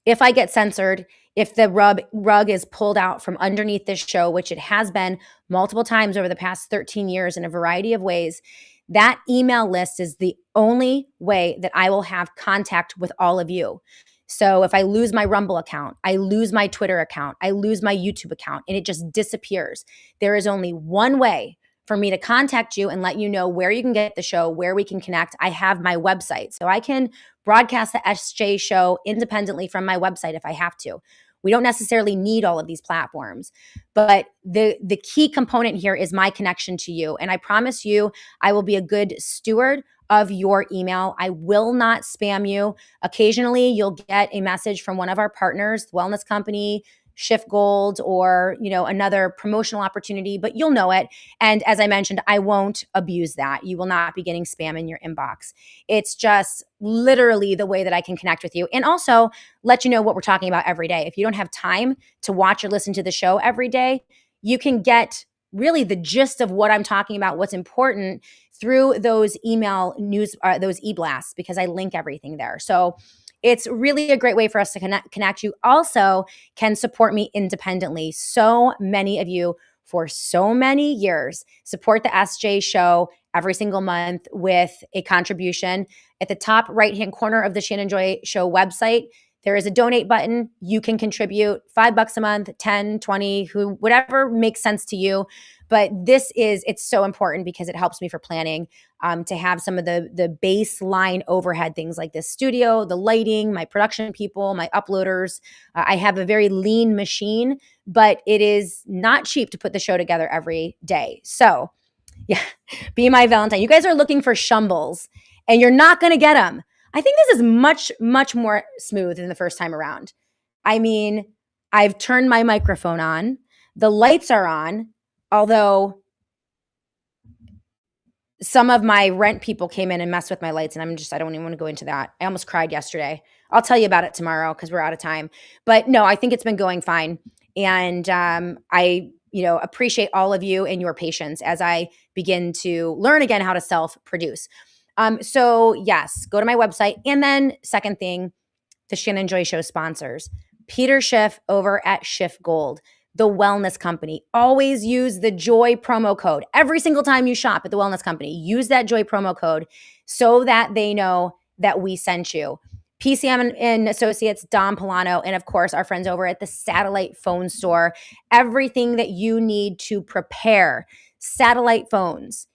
If I get censored, if the rug is pulled out from underneath this show, which it has been multiple times over the past 13 years in a variety of ways, that email list is the only way that I will have contact with all of you. So if I lose my Rumble account, I lose my Twitter account, I lose my YouTube account, and it just disappears. There is only one way for me to contact you and let you know where you can get the show, where we can connect. I have my website, so I can broadcast the SJ show independently from my website if I have to. We don't necessarily need all of these platforms, but the key component here is my connection to you. And I promise you, I will be a good steward of your email. I will not spam you. Occasionally, you'll get a message from one of our partners, the wellness company, Shift Gold, or another promotional opportunity, but you'll know it. And as I mentioned, I won't abuse that. You will not be getting spam in your inbox. It's just literally the way that I can connect with you and also let you know what we're talking about every day. If you don't have time to watch or listen to the show every day, you can get really the gist of what I'm talking about, what's important through those email news, those e-blasts, because I link everything there. So it's really a great way for us to connect. You also can support me independently. So many of you for so many years support the SJ show every single month with a contribution. At the top right-hand corner of the Shannon Joy Show website, there is a donate button. You can contribute $5 a month, 10, 20, whatever makes sense to you. But it's so important because it helps me for planning, to have some of the baseline overhead things like this studio, the lighting, my production people, my uploaders. I have a very lean machine, but it is not cheap to put the show together every day. So yeah, be my Valentine. You guys are looking for shumbles and you're not going to get them. I think this is much, much more smooth than the first time around. I mean, I've turned my microphone on. The lights are on, although some of my rent people came in and messed with my lights, and I don't even want to go into that. I almost cried yesterday. I'll tell you about it tomorrow because we're out of time. But no, I think it's been going fine. And I appreciate all of you and your patience as I begin to learn again how to self-produce. So yes, go to my website. And then second thing, the Shannon Joy Show sponsors, Peter Schiff over at Shift Gold, the wellness company. Always use the Joy promo code. Every single time you shop at the wellness company, use that Joy promo code so that they know that we sent you. PCM and Associates, Don Polano, and of course, our friends over at the Satellite Phone Store. Everything that you need to prepare. Satellite phones,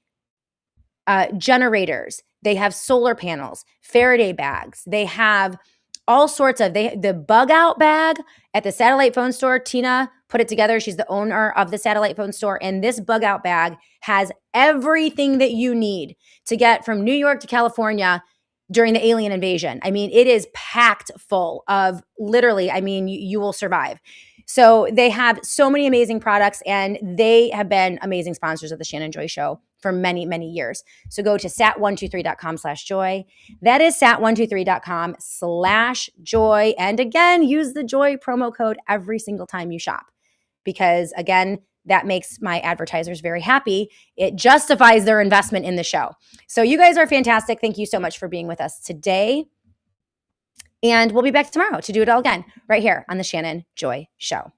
generators. They have solar panels, Faraday bags. They have all sorts of, the bug out bag at the Satellite Phone Store. Tina put it together. She's the owner of the Satellite Phone Store. And this bug out bag has everything that you need to get from New York to California during the alien invasion. I mean, it is packed full of literally, you will survive. So they have so many amazing products, and they have been amazing sponsors of the Shannon Joy Show for many, many years. So go to sat123.com/joy. That is sat123.com/joy. And again, use the Joy promo code every single time you shop, because again, that makes my advertisers very happy. It justifies their investment in the show. So you guys are fantastic. Thank you so much for being with us today. And we'll be back tomorrow to do it all again right here on the Shannon Joy Show.